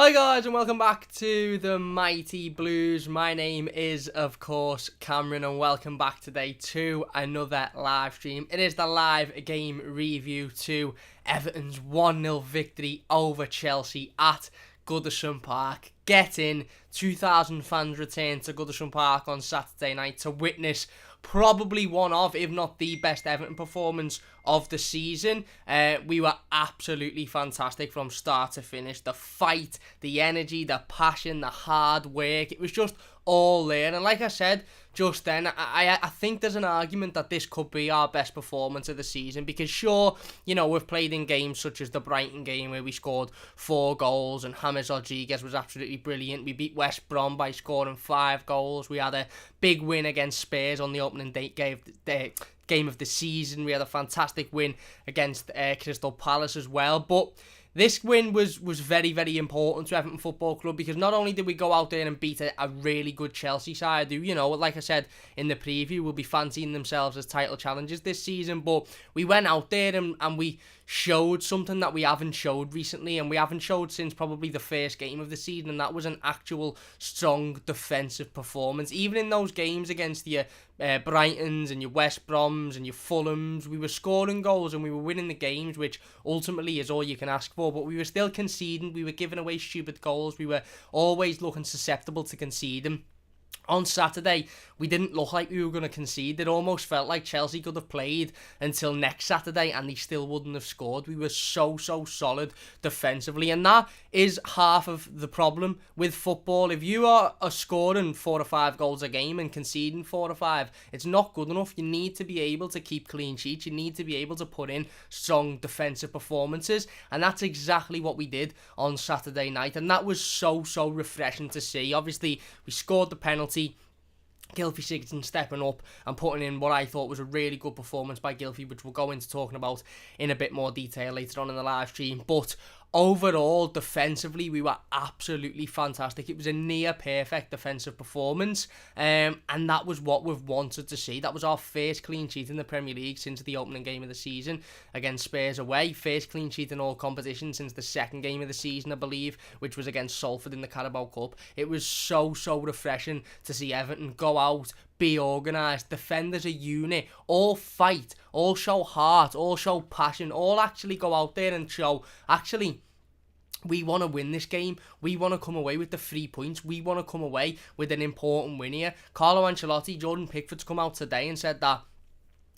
Hi guys and welcome back to the Mighty Blues. My name is of course Cameron and welcome back today to another live stream. It is the live game review to Everton's 1-0 victory over Chelsea at Goodison Park. Get in, 2,000 fans returned to Goodison Park on Saturday night to witness probably one of, if not the best Everton performance of the season. We were absolutely fantastic from start to finish. The fight, the energy, the passion, the hard work, it was just all there. And like I said just then, I think there's an argument that this could be our best performance of the season, because sure, you know, we've played in games such as the Brighton game where we scored 4 goals and James Rodriguez was absolutely brilliant. We beat West Brom by scoring 5 goals. We had a big win against Spurs on the opening game of the season. We had a fantastic win against Crystal Palace as well. But this win was very, very important to Everton Football Club, because not only did we go out there and beat a really good Chelsea side who, you know, like I said in the preview, will be fancying themselves as title challengers this season, but we went out there and we showed something that we haven't showed recently, and we haven't showed since probably the first game of the season, and that was an actual strong defensive performance. Even in those games against your Brightons and your West Broms and your Fulhams, we were scoring goals and we were winning the games, which ultimately is all you can ask for, but we were still conceding. We were giving away stupid goals. We were always looking susceptible to conceding. On Saturday, we didn't look like we were going to concede. It almost felt like Chelsea could have played until next Saturday and they still wouldn't have scored. We were so solid defensively, and that is half of the problem with football. If you are scoring 4 or 5 goals a game and conceding 4 or 5, it's not good enough. You need to be able to keep clean sheets. You need to be able to put in strong defensive performances, and that's exactly what we did on Saturday night, and that was so refreshing to see. Obviously, we scored the penalty. Gylfi Sigurdsson stepping up and putting in what I thought was a really good performance by Gylfi, which we'll go into talking about in a bit more detail later on in the live stream. But overall, defensively, we were absolutely fantastic. It was a near perfect defensive performance, and that was what we've wanted to see. That was our first clean sheet in the Premier League since the opening game of the season against Spurs away. First clean sheet in all competitions since the second game of the season, I believe, which was against Salford in the Carabao Cup. It was so refreshing to see Everton go out, be organised, defend as a unit, all fight, all show heart, all show passion, all actually go out there and show, actually, we want to win this game. We want to come away with the 3 points. We want to come away with an important win here. Carlo Ancelotti, Jordan Pickford's come out today and said that,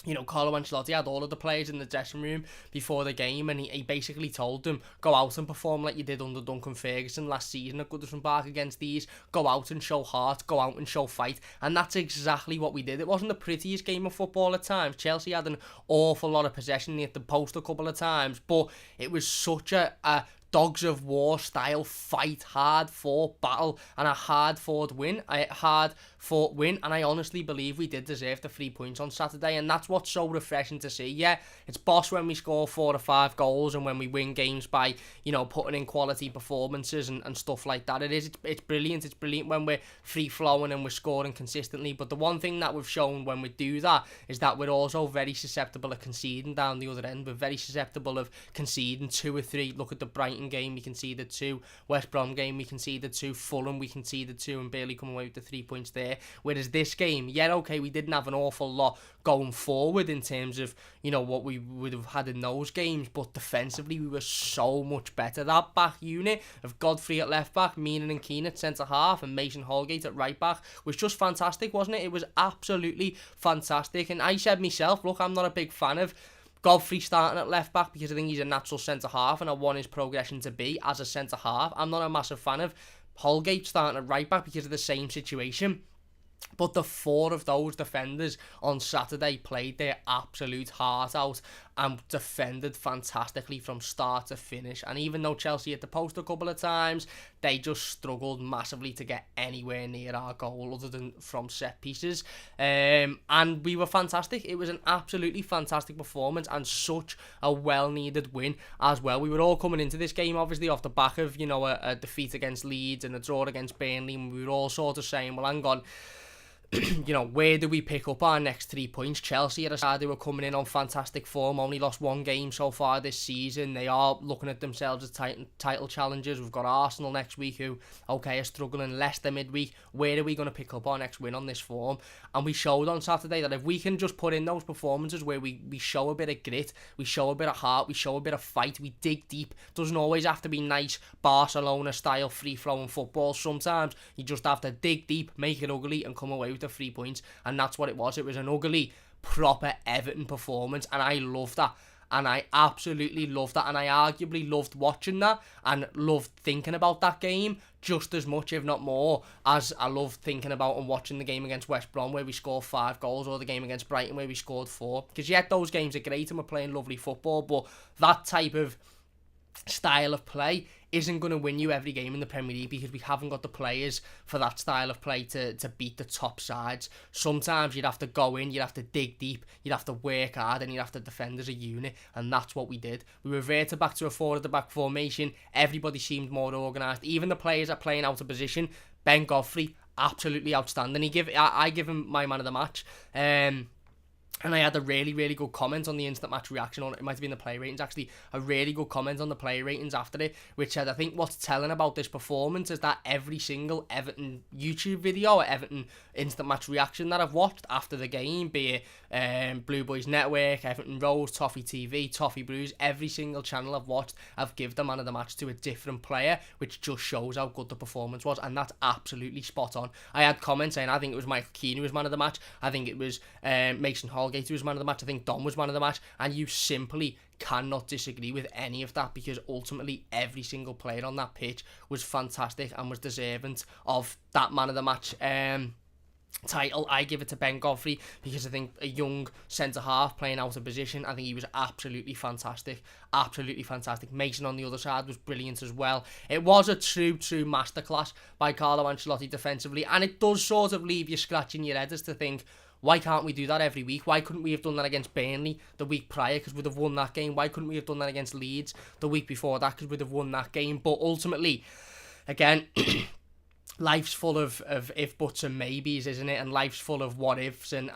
you know, Carlo Ancelotti had all of the players in the dressing room before the game, and he basically told them, go out and perform like you did under Duncan Ferguson last season at Goodison Park against these. Go out and show heart, go out and show fight, and that's exactly what we did. It wasn't the prettiest game of football at times. Chelsea had an awful lot of possession. They hit the post a couple of times, but it was such a dogs of war style fight, hard fought battle, and a hard fought win, and I honestly believe we did deserve the 3 points on Saturday, and that's what's so refreshing to see. Yeah, it's boss when we score 4 or 5 goals and when we win games by, you know, putting in quality performances and stuff like that. It's brilliant. It's brilliant when we're free flowing and we're scoring consistently, but the one thing that we've shown when we do that is that we're also very susceptible of conceding down the other end. We're very susceptible of conceding 2 or 3. Look at the Brighton game, we conceded 2. West Brom game, we conceded 2. Fulham, we conceded 2 and barely come away with the 3 points there. Whereas this game, yeah, okay, we didn't have an awful lot going forward in terms of, you know, what we would have had in those games, but defensively we were so much better. That back unit of Godfrey at left back, Mina and Keane at centre half, and Mason Holgate at right back was just fantastic, wasn't it? It was absolutely fantastic. And I said myself, look, I'm not a big fan of Godfrey starting at left back because I think he's a natural centre half and I want his progression to be as a centre half. I'm not a massive fan of Holgate starting at right back because of the same situation. But the 4 of those defenders on Saturday played their absolute heart out and defended fantastically from start to finish. And even though Chelsea hit the post a couple of times, they just struggled massively to get anywhere near our goal other than from set pieces. And we were fantastic. It was an absolutely fantastic performance and such a well-needed win as well. We were all coming into this game, obviously, off the back of, you know, a defeat against Leeds and a draw against Burnley. And we were all sort of saying, well, hang on, where do we pick up our next 3 points? Chelsea are a side who are coming in on fantastic form, only lost 1 game so far this season. They are looking at themselves as title challengers. We've got Arsenal next week who, are struggling. Leicester midweek. Where are we going to pick up our next win on this form? And we showed on Saturday that if we can just put in those performances where we show a bit of grit, we show a bit of heart, we show a bit of fight, we dig deep. Doesn't always have to be nice Barcelona-style free-flowing football. Sometimes you just have to dig deep, make it ugly, and come away with the 3 points, and that's what it was. It was an ugly, proper Everton performance, and I loved that, and I absolutely loved that, and I arguably loved watching that, and loved thinking about that game just as much, if not more, as I loved thinking about and watching the game against West Brom where we scored 5 goals, or the game against Brighton where we scored 4, because yet those games are great and we're playing lovely football, but that type of style of play isn't going to win you every game in the Premier League, because we haven't got the players for that style of play to beat the top sides. Sometimes you'd have to go in, you'd have to dig deep, you'd have to work hard, and you'd have to defend as a unit, and that's what we did. We reverted back to a 4-at-the-back formation. Everybody seemed more organised, even the players are playing out of position. Ben Godfrey, absolutely outstanding. I give him my man of the match. And I had a really, really good comment on the instant match reaction on it. It might have been the play ratings, actually. A really good comment on the play ratings after it, which said, I think what's telling about this performance is that every single Everton YouTube video or Everton instant match reaction that I've watched after the game, be it Blue Boys Network, Everton Rose, Toffee TV, Toffee Blues, every single channel I've watched, I've given the man of the match to a different player, which just shows how good the performance was, and that's absolutely spot on. I had comments saying I think it was Michael Keane who was man of the match, I think it was Mason Holgate who was man of the match, I think Dom was man of the match, and you simply cannot disagree with any of that, because ultimately every single player on that pitch was fantastic and was deserving of that man of the match title. I give it to Ben Godfrey, because I think a young centre-half playing out of position, I think he was absolutely fantastic. Mason on the other side was brilliant as well. It was a true masterclass by Carlo Ancelotti defensively, and it does sort of leave you scratching your head as to think, why can't we do that every week? Why couldn't we have done that against Burnley the week prior, because we'd have won that game? Why couldn't we have done that against Leeds the week before that, because we'd have won that game? But ultimately, again, life's full of if, buts and maybes, isn't it? And life's full of what ifs, and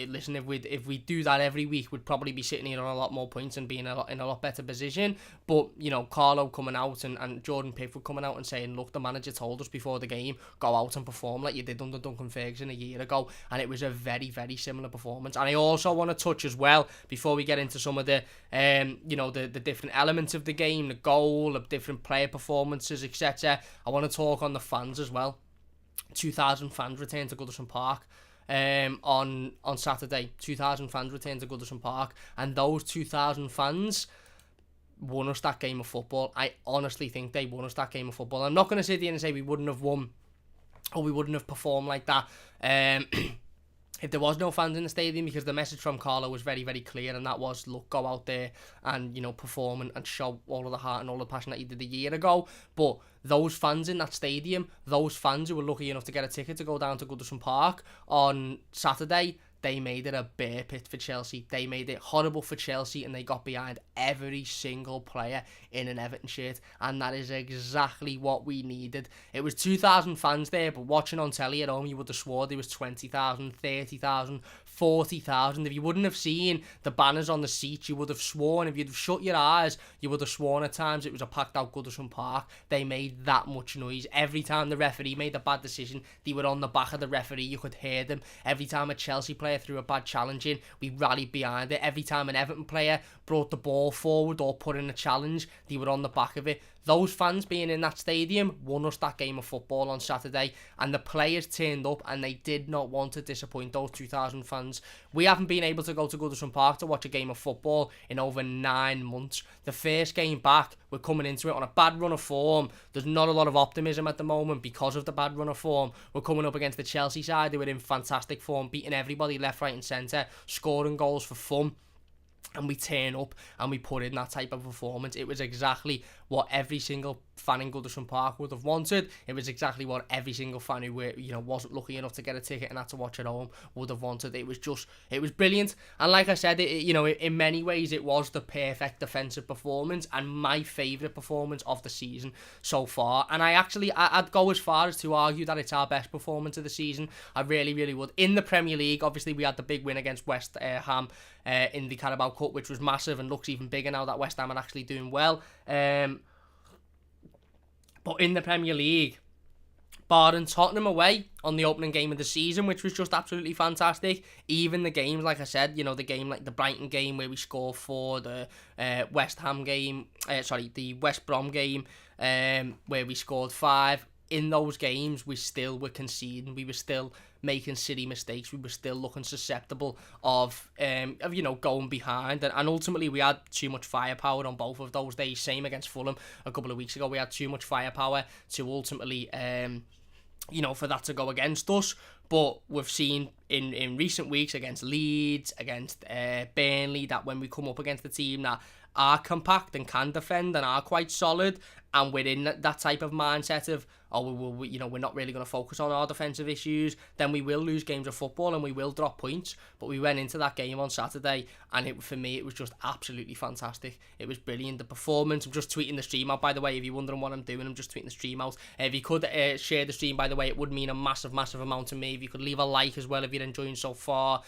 listen, if we do that every week, we'd probably be sitting here on a lot more points and being in a lot better position. But Carlo coming out and Jordan Pickford coming out and saying, look, the manager told us before the game, go out and perform like you did under Duncan Ferguson a year ago, and it was a very, very similar performance. And I also want to touch as well, before we get into some of the the different elements of the game, the goal, the different player performances, etc. I want to talk on the fans as well. 2,000 fans returned to Goodison Park on Saturday. 2,000 fans returned to Goodison Park, and those 2,000 fans won us that game of football. I honestly think they won us that game of football. I'm not going to sit here and say we wouldn't have won or we wouldn't have performed like that if there was no fans in the stadium, because the message from Carlo was very, very clear, and that was, look, go out there and perform and show all of the heart and all the passion that you did a year ago. But those fans in that stadium, those fans who were lucky enough to get a ticket to go down to Goodison Park on Saturday, they made it a bear pit for Chelsea. They made it horrible for Chelsea, and they got behind every single player in an Everton shirt, and that is exactly what we needed. It was 2,000 fans there, but watching on telly at home, you would have swore there was 20,000, 30,000, 40,000. If you wouldn't have seen the banners on the seats, you would have sworn. If you'd have shut your eyes, you would have sworn at times it was a packed out Goodison Park. They made that much noise. Every time the referee made a bad decision, they were on the back of the referee. You could hear them. Every time a Chelsea player threw a bad challenge in, we rallied behind it. Every time an Everton player brought the ball forward or put in a challenge, they were on the back of it. Those fans being in that stadium won us that game of football on Saturday, and the players turned up, and they did not want to disappoint those 2,000 fans. We haven't been able to go to Goodison Park to watch a game of football in over 9 months. The first game back, we're coming into it on a bad run of form. There's not a lot of optimism at the moment because of the bad run of form. We're coming up against the Chelsea side who were in fantastic form, beating everybody left, right and centre, scoring goals for fun. And we turn up and we put in that type of performance. It was exactly what every single fan in Goodison Park would have wanted. It was exactly what every single fan who wasn't lucky enough to get a ticket and had to watch at home would have wanted. It was brilliant. And like I said, in many ways it was the perfect defensive performance and my favourite performance of the season so far. And I'd go as far as to argue that it's our best performance of the season. I really, really would. In the Premier League, obviously we had the big win against West Ham in the Carabao Cup, which was massive and looks even bigger now that West Ham are actually doing well. But in the Premier League, barring Tottenham away on the opening game of the season, which was just absolutely fantastic. Even the games, like I said, the game like the Brighton game where we scored 4, the West Ham game, the West Brom game where we scored 5. In those games, we still were conceding. We were still making silly mistakes. We were still looking susceptible of going behind. And ultimately, we had too much firepower on both of those days. Same against Fulham a couple of weeks ago. We had too much firepower to ultimately, for that to go against us. But we've seen in recent weeks against Leeds, against Burnley, that when we come up against a team that are compact and can defend and are quite solid, and we're in that type of mindset of, we're not really going to focus on our defensive issues, then we will lose games of football and we will drop points. But we went into that game on Saturday, and for me, it was just absolutely fantastic. It was brilliant. The performance, I'm just tweeting the stream out, by the way, if you're wondering what I'm doing, I'm just tweeting the stream out. If you could share the stream, by the way, it would mean a massive, massive amount to me. If you could leave a like as well if you're enjoying so far,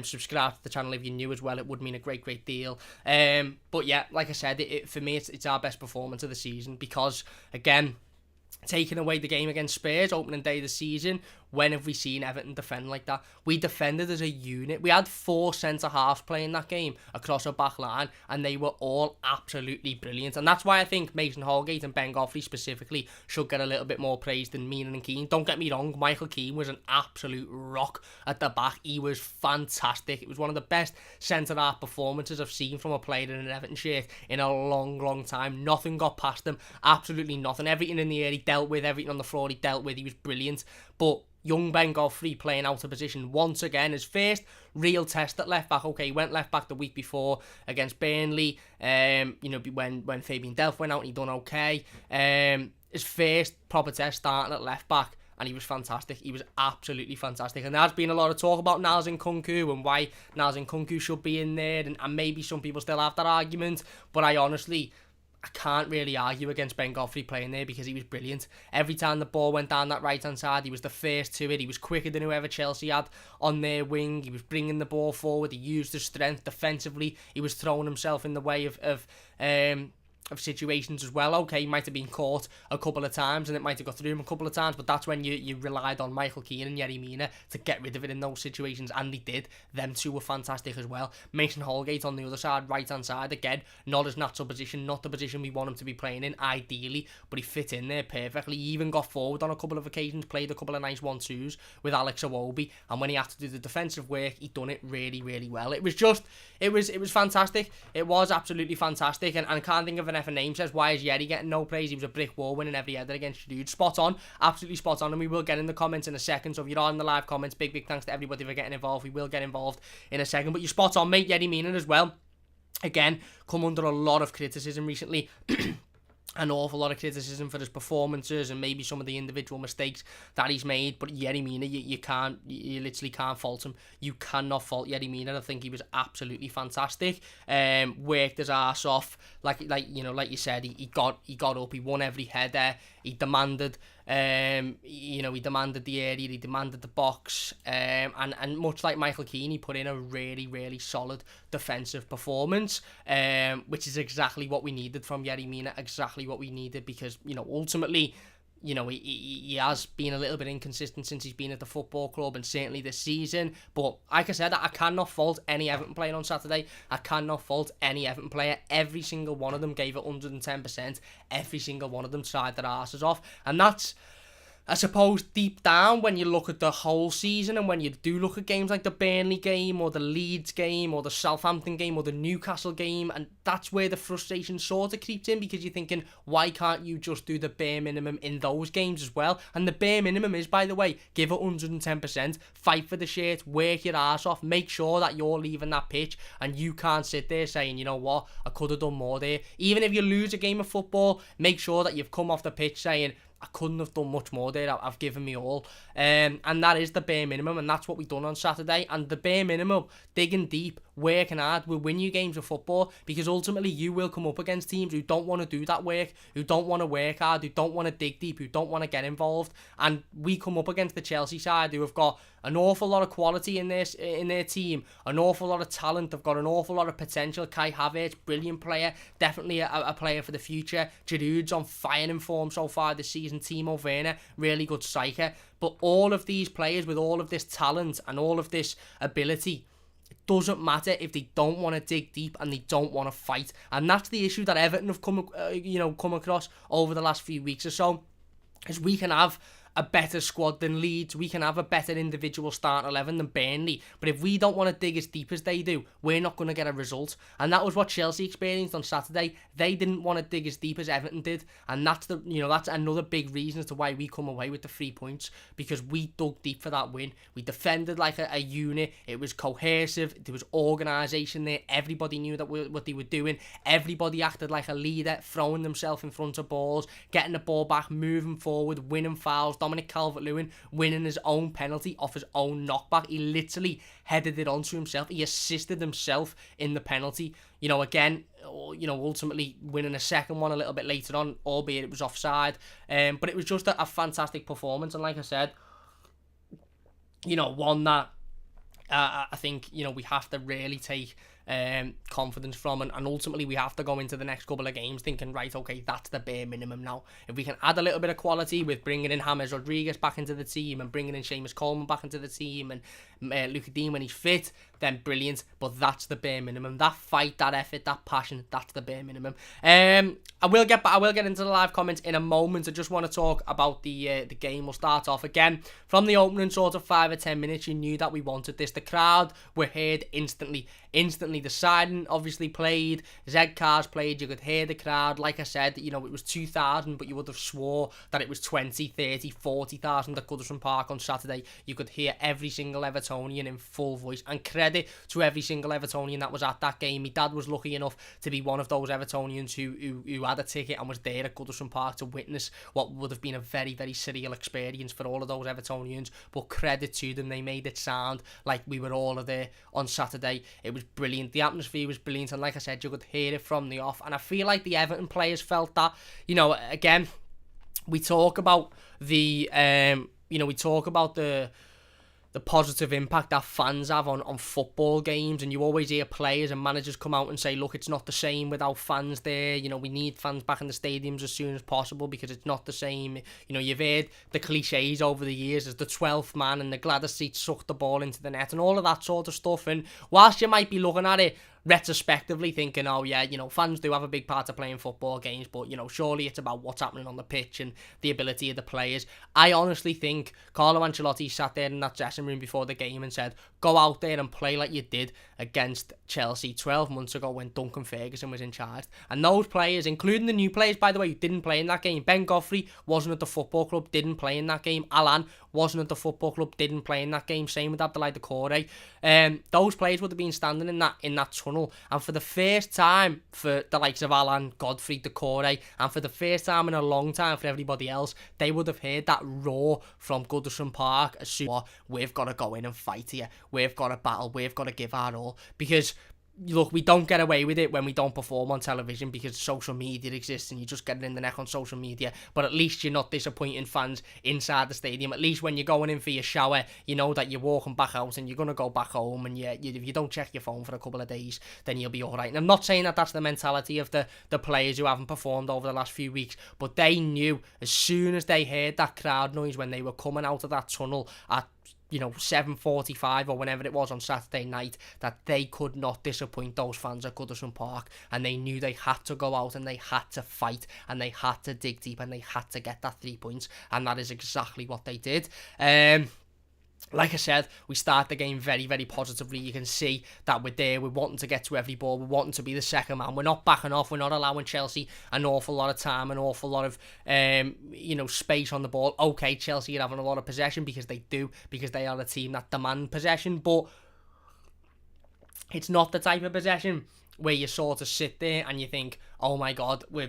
subscribe to the channel if you're new as well, it would mean a great, great deal. But yeah, like I said, for me, it's our best performance of the season because, again, taking away the game against Spurs, opening day of the season, when have we seen Everton defend like that? We defended as a unit. We had 4 centre-halves playing that game across our back line, and they were all absolutely brilliant. And that's why I think Mason Holgate and Ben Godfrey specifically should get a little bit more praise than Keane and Keane. Don't get me wrong, Michael Keane was an absolute rock at the back. He was fantastic. It was one of the best centre-half performances I've seen from a player in an Everton shirt in a long, long time. Nothing got past him. Absolutely nothing. Everything in the air he dealt with, everything on the floor he dealt with. He was brilliant. But young Ben Godfrey playing out of position once again. His first real test at left back. Okay, he went left back the week before against Burnley. When Fabian Delph went out, he done okay. His first proper test starting at left back, and he was fantastic. He was absolutely fantastic. And there's been a lot of talk about Niles Nkunku and why Niles Nkunku should be in there, and maybe some people still have that argument. But I can't really argue against Ben Godfrey playing there because he was brilliant. Every time the ball went down that right-hand side, he was the first to it. He was quicker than whoever Chelsea had on their wing. He was bringing the ball forward. He used his strength defensively. He was throwing himself in the way of situations as well. Okay, he might have been caught a couple of times and it might have got through him a couple of times, but that's when you relied on Michael Keane and Yerry Mina to get rid of it in those situations, and they did. Them two were fantastic as well. Mason Holgate on the other side, right hand side, again, not his natural position, not the position we want him to be playing in ideally, but he fit in there perfectly. He even got forward on a couple of occasions, played a couple of nice 1-2s with Alex Iwobi, and when he had to do the defensive work, he done it really, really well. It was fantastic. It was absolutely fantastic, and I can't think of an effing name. Says, why is Yerry getting no praise? He was a brick wall winning every header against you, dude. Spot on, absolutely spot on, and we will get in the comments in a second. So if you're on the live comments, big thanks to everybody for getting involved. We will get involved in a second, but you're spot on, mate. Yerry Mina as well, again, come under a lot of criticism recently. An awful lot of criticism for his performances and maybe some of the individual mistakes that he's made. But Yerry Mina, you literally can't fault him. You cannot fault Yerry Mina. I think he was absolutely fantastic. Worked his arse off, like you said. He got up. He won every header. He demanded. He demanded the area. He demanded the box. And much like Michael Keane, he put in a really, really solid defensive performance. Which is exactly what we needed from Yerry Mina. Exactly what we needed, because ultimately, he has been a little bit inconsistent since he's been at the football club, and certainly this season. But like I said, I cannot fault any Everton player on Saturday. I cannot fault any Everton player. Every single one of them gave it 110%. Every single one of them tried their asses off, and that's I suppose deep down, when you look at the whole season and when you do look at games like the Burnley game or the Leeds game or the Southampton game or the Newcastle game, and that's where the frustration sort of creeps in, because you're thinking, why can't you just do the bare minimum in those games as well? And the bare minimum is, by the way, give it 110%, fight for the shirt, work your ass off, make sure that you're leaving that pitch and you can't sit there saying, you know what, I could have done more there. Even if you lose a game of football, make sure that you've come off the pitch saying, I couldn't have done much more there. I've given me all. And that is the bare minimum, and that's what we've done on Saturday. And the bare minimum, digging deep, working hard, will win you games of football, because ultimately you will come up against teams who don't want to do that work, who don't want to work hard, who don't want to dig deep, who don't want to get involved. And we come up against the Chelsea side, who have got an awful lot of quality in their team, an awful lot of talent. They've got an awful lot of potential. Kai Havertz, brilliant player, definitely a player for the future. Giroud's on fire in form so far this season. Timo Werner, really good striker. But all of these players with all of this talent and all of this ability, it doesn't matter if they don't want to dig deep and they don't want to fight. And that's the issue that Everton have come across over the last few weeks or so, is we can have a better squad than Leeds, we can have a better individual starting 11 than Burnley, but if we don't want to dig as deep as they do, we're not going to get a result. And that was what Chelsea experienced on Saturday. They didn't want to dig as deep as Everton did, and that's another big reason as to why we come away with the 3 points, because we dug deep for that win. We defended like a unit. It was cohesive. There was organisation there. Everybody knew that what they were doing. Everybody acted like a leader, throwing themselves in front of balls, getting the ball back, moving forward, winning fouls. Dominic Calvert-Lewin winning his own penalty off his own knockback. He literally headed it onto himself. He assisted himself in the penalty. Ultimately winning a second one a little bit later on, albeit it was offside. But it was just a fantastic performance. And like I said, one that I think, we have to really take confidence from, and ultimately we have to go into the next couple of games thinking, right, okay, that's the bare minimum now. If we can add a little bit of quality with bringing in James Rodriguez back into the team and bringing in Seamus Coleman back into the team and Luka Dean when he's fit, then brilliant. But that's the bare minimum. That fight, that effort, that passion, that's the bare minimum. I will get into the live comments in a moment. I just want to talk about the game. We'll start off again from the opening sort of 5 or 10 minutes. You knew that we wanted this. The crowd were heard instantly. The siren obviously played, Z-Cars played, you could hear the crowd. Like I said, it was 2,000, but you would have swore that it was 20, 30, 40,000 at Goodison Park on Saturday. You could hear every single Evertonian in full voice, and credit to every single Evertonian that was at that game. My dad was lucky enough to be one of those Evertonians who had a ticket and was there at Goodison Park to witness what would have been a very, very surreal experience for all of those Evertonians, but credit to them, they made it sound like we were all there on Saturday. It was brilliant. The atmosphere was brilliant, and like I said, you could hear it from the off. And I feel like the Everton players felt that. Again, we talk about the positive impact that fans have on football games, and you always hear players and managers come out and say, look, it's not the same without fans there. We need fans back in the stadiums as soon as possible because it's not the same. You've heard the cliches over the years as the 12th man and the gladdest seat sucked the ball into the net and all of that sort of stuff. And whilst you might be looking at it retrospectively thinking, oh yeah, fans do have a big part to playing football games, but surely it's about what's happening on the pitch and the ability of the players. I honestly think Carlo Ancelotti sat there in that dressing room before the game and said, go out there and play like you did against Chelsea 12 months ago when Duncan Ferguson was in charge. And those players, including the new players, by the way, who didn't play in that game. Ben Godfrey wasn't at the football club, didn't play in that game. Alan wasn't at the football club, didn't play in that game. Same with Abdoulaye Doucouré. Those players would have been standing in that tunnel, and for the first time for the likes of Alan, Godfrey, Doucouré, and for the first time in a long time for everybody else, they would have heard that roar from Goodison Park as soon as, we've got to go in and fight here, we've got to battle, we've got to give our all. Because look, we don't get away with it when we don't perform on television because social media exists and you just get it in the neck on social media. But at least you're not disappointing fans inside the stadium. At least when you're going in for your shower, you know that you're walking back out and you're going to go back home, and if you don't check your phone for a couple of days, then you'll be alright. And I'm not saying that that's the mentality of the players who haven't performed over the last few weeks, but they knew as soon as they heard that crowd noise when they were coming out of that tunnel at 7:45 or whenever it was on Saturday night, that they could not disappoint those fans at Goodison Park, and they knew they had to go out and they had to fight and they had to dig deep and they had to get that 3 points, and that is exactly what they did. Like I said, we start the game very, very positively. You can see that we're there. We're wanting to get to every ball. We're wanting to be the second man. We're not backing off. We're not allowing Chelsea an awful lot of time, an awful lot of, space on the ball. Okay, Chelsea are having a lot of possession because they do, because they are a team that demand possession, but it's not the type of possession where you sort of sit there and you think, oh my god, we're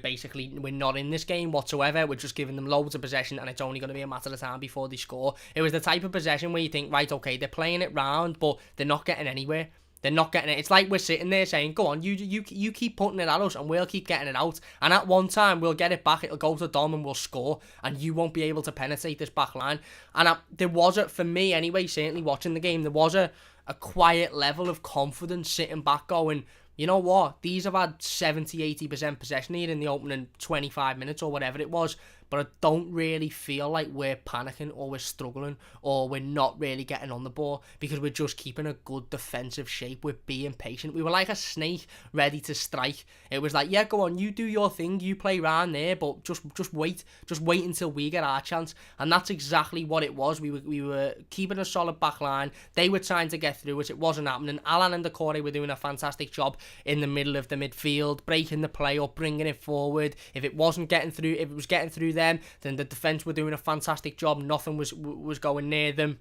not in this game whatsoever, we're just giving them loads of possession and it's only going to be a matter of time before they score. It was the type of possession where you think, right, okay, they're playing it round, but they're not getting anywhere. They're not getting it. It's like we're sitting there saying, go on, you keep putting it at us and we'll keep getting it out, and at one time we'll get it back, it'll go to Dom and we'll score, and you won't be able to penetrate this back line. And there was, for me anyway, certainly watching the game, there was a quiet level of confidence sitting back going, you know what, these have had 70-80% possession here in the opening 25 minutes or whatever it was, but I don't really feel like we're panicking or we're struggling or we're not really getting on the ball, because we're just keeping a good defensive shape. We're being patient. We were like a snake ready to strike. It was like, yeah, go on, you do your thing, you play round there, but just wait until we get our chance. And that's exactly what it was. We were keeping a solid back line. They were trying to get through it. It wasn't happening. Alan and Decore were doing a fantastic job in the middle of the midfield, breaking the play up, bringing it forward. If it was getting through them, then the defence were doing a fantastic job. Nothing was going near them.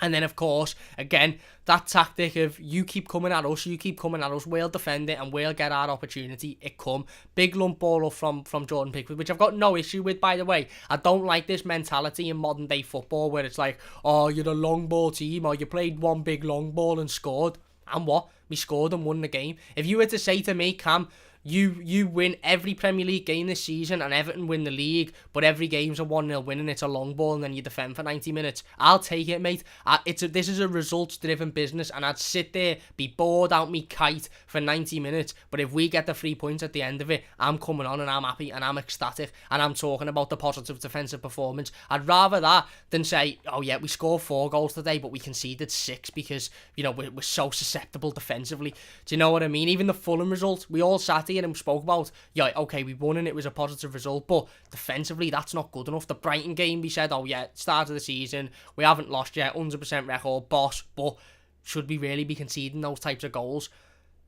And then, of course, again, that tactic of you keep coming at us, we'll defend it and we'll get our opportunity. It come. Big lump ball up from Jordan Pickford, which I've got no issue with, by the way. I don't like this mentality in modern day football where it's like, oh, you're a long ball team, or you played one big long ball and scored. And what? We scored and won the game. If you were to say to me, Cam, you win every Premier League game this season and Everton win the league, but every game's a 1-0 win and it's a long ball and then you defend for 90 minutes, I'll take it, mate. This is a results-driven business, and I'd sit there, be bored out me kite for 90 minutes, but if we get the 3 points at the end of it, I'm coming on and I'm happy and I'm ecstatic and I'm talking about the positive defensive performance. I'd rather that than say, oh yeah, we scored 4 goals today, but we conceded 6 because, we're so susceptible defensively. Do you know what I mean? Even the Fulham result, we all sat here and spoke about, yeah, okay, we won and it was a positive result, but defensively that's not good enough. The Brighton game, we said, oh yeah, start of the season, we haven't lost yet, 100% record, boss, but should we really be conceding those types of goals?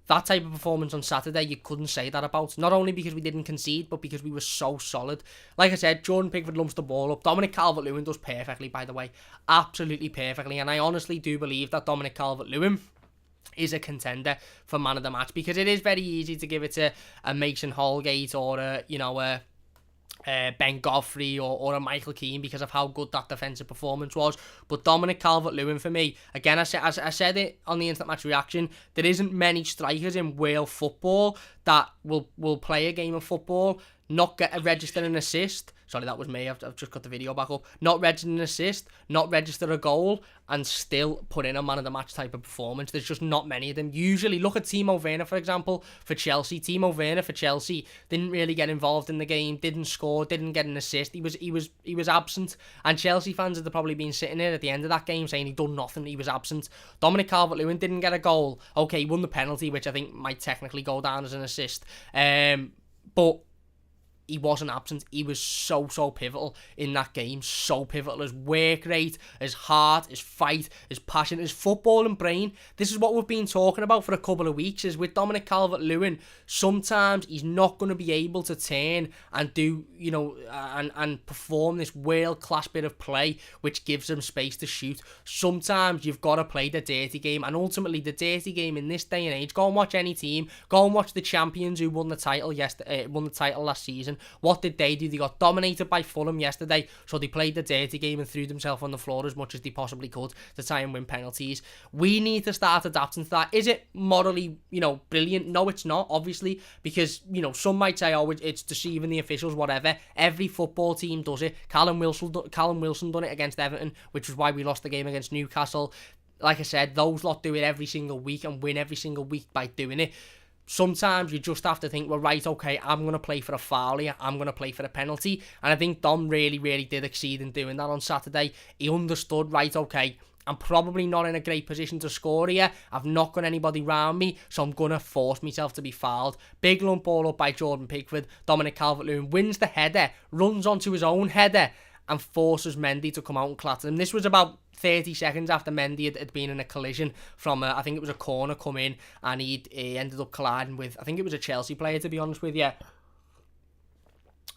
That type of performance on Saturday, you couldn't say that about. Not only because we didn't concede, but because we were so solid. Like I said, Jordan Pickford lumps the ball up. Dominic Calvert-Lewin does perfectly, by the way. Absolutely perfectly. And I honestly do believe that Dominic Calvert-Lewin is a contender for man of the match, because it is very easy to give it to a Mason Holgate or a Ben Godfrey or a Michael Keane because of how good that defensive performance was. But Dominic Calvert-Lewin, for me, again, I said it on the instant match reaction, there isn't many strikers in Wales football that will play a game of football, not register an assist. Sorry, that was me. I've just got the video back up. Not register an assist, not register a goal, and still put in a man of the match type of performance. There's just not many of them. Usually, look at Timo Werner, for example, for Chelsea. Timo Werner for Chelsea didn't really get involved in the game, didn't score, didn't get an assist. He was absent, and Chelsea fans had probably been sitting there at the end of that game saying he done nothing. He was absent. Dominic Calvert-Lewin didn't get a goal. Okay, he won the penalty, which I think might technically go down as an assist. But he wasn't absent. He was so pivotal in that game. So pivotal. His work rate, his heart, his fight, his passion, his football and brain. This is what we've been talking about for a couple of weeks, is with Dominic Calvert-Lewin, sometimes he's not going to be able to turn and do, and perform this world-class bit of play which gives him space to shoot. Sometimes you've got to play the dirty game, and ultimately the dirty game in this day and age, go and watch any team, go and watch the champions who won the title last season. What did they do? They got dominated by Fulham yesterday, so they played the dirty game and threw themselves on the floor as much as they possibly could to try and win penalties. We need to start adapting to that. Is it morally, brilliant? No, it's not, obviously, because, some might say, oh, it's deceiving the officials, whatever. Every football team does it. Callum Wilson done it against Everton, which is why we lost the game against Newcastle. Like I said, those lot do it every single week and win every single week by doing it. Sometimes you just have to think, well, right, okay, I'm going to play for a foul here, I'm going to play for a penalty. And I think Dom really did exceed in doing that on Saturday. He understood, right, okay, I'm probably not in a great position to score here. I've not got anybody round me, so I'm going to force myself to be fouled. Big lump ball up by Jordan Pickford. Dominic Calvert-Lewin wins the header, runs onto his own header, and forces Mendy to come out and clatter him. This was about 30 seconds after Mendy had been in a collision from, I think it was a corner come in, and he ended up colliding with, I think it was a Chelsea player, to be honest with you.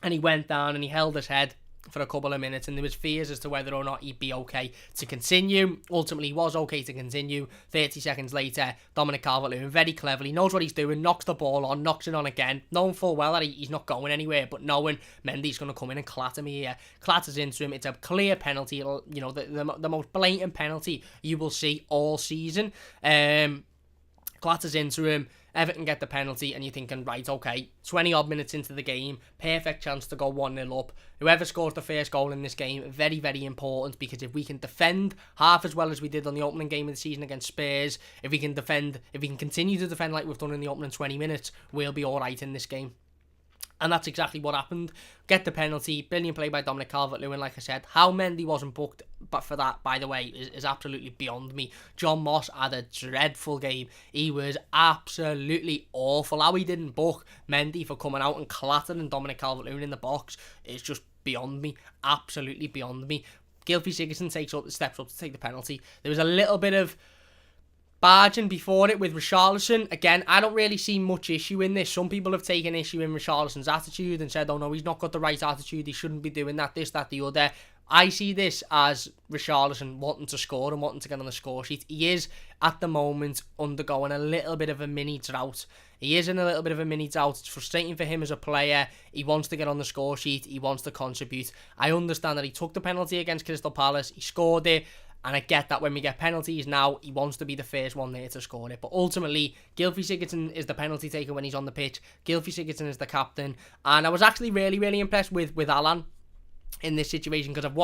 And he went down and he held his head for a couple of minutes, and there was fears as to whether or not he'd be okay to continue. Ultimately, he was okay to continue. 30 seconds later, Dominic Calvert-Lewin very cleverly knows what he's doing, knocks the ball on, knocks it on again, knowing full well that he's not going anywhere, but knowing Mendy's going to come in and clatter me here. Clatters into him. It's a clear penalty, you know, the most blatant penalty you will see all season. Clatters into him. Everton get the penalty, and you're thinking, right, okay, 20 odd minutes into the game, perfect chance to go 1-0 up. Whoever scores the first goal in this game, very, very important, because if we can defend half as well as we did on the opening game of the season against Spurs, if we can continue to defend like we've done in the opening 20 minutes, we'll be alright in this game. And that's exactly what happened. Get the penalty. Brilliant play by Dominic Calvert-Lewin, like I said. How Mendy wasn't booked but for that, by the way, is absolutely beyond me. John Moss had a dreadful game. He was absolutely awful. How he didn't book Mendy for coming out and clattering Dominic Calvert-Lewin in the box is just beyond me. Absolutely beyond me. Gylfi Sigurdsson steps up to take the penalty. There was a little bit of barging before it with Richarlison. Again, I don't really see much issue in this. Some people have taken issue in Richarlison's attitude and said, oh no, he's not got the right attitude, he shouldn't be doing that, this, that, the other. I see this as Richarlison wanting to score and wanting to get on the score sheet. He is, at the moment, undergoing a little bit of a mini drought. He is in a little bit of a mini drought. It's frustrating for him as a player. He wants to get on the score sheet. He wants to contribute. I understand that he took the penalty against Crystal Palace. He scored it. And I get that when we get penalties now, he wants to be the first one there to score it. But ultimately, Gylfi Sigurdsson is the penalty taker when he's on the pitch. Gylfi Sigurdsson is the captain. And I was actually really, really impressed with Alan in this situation, because I've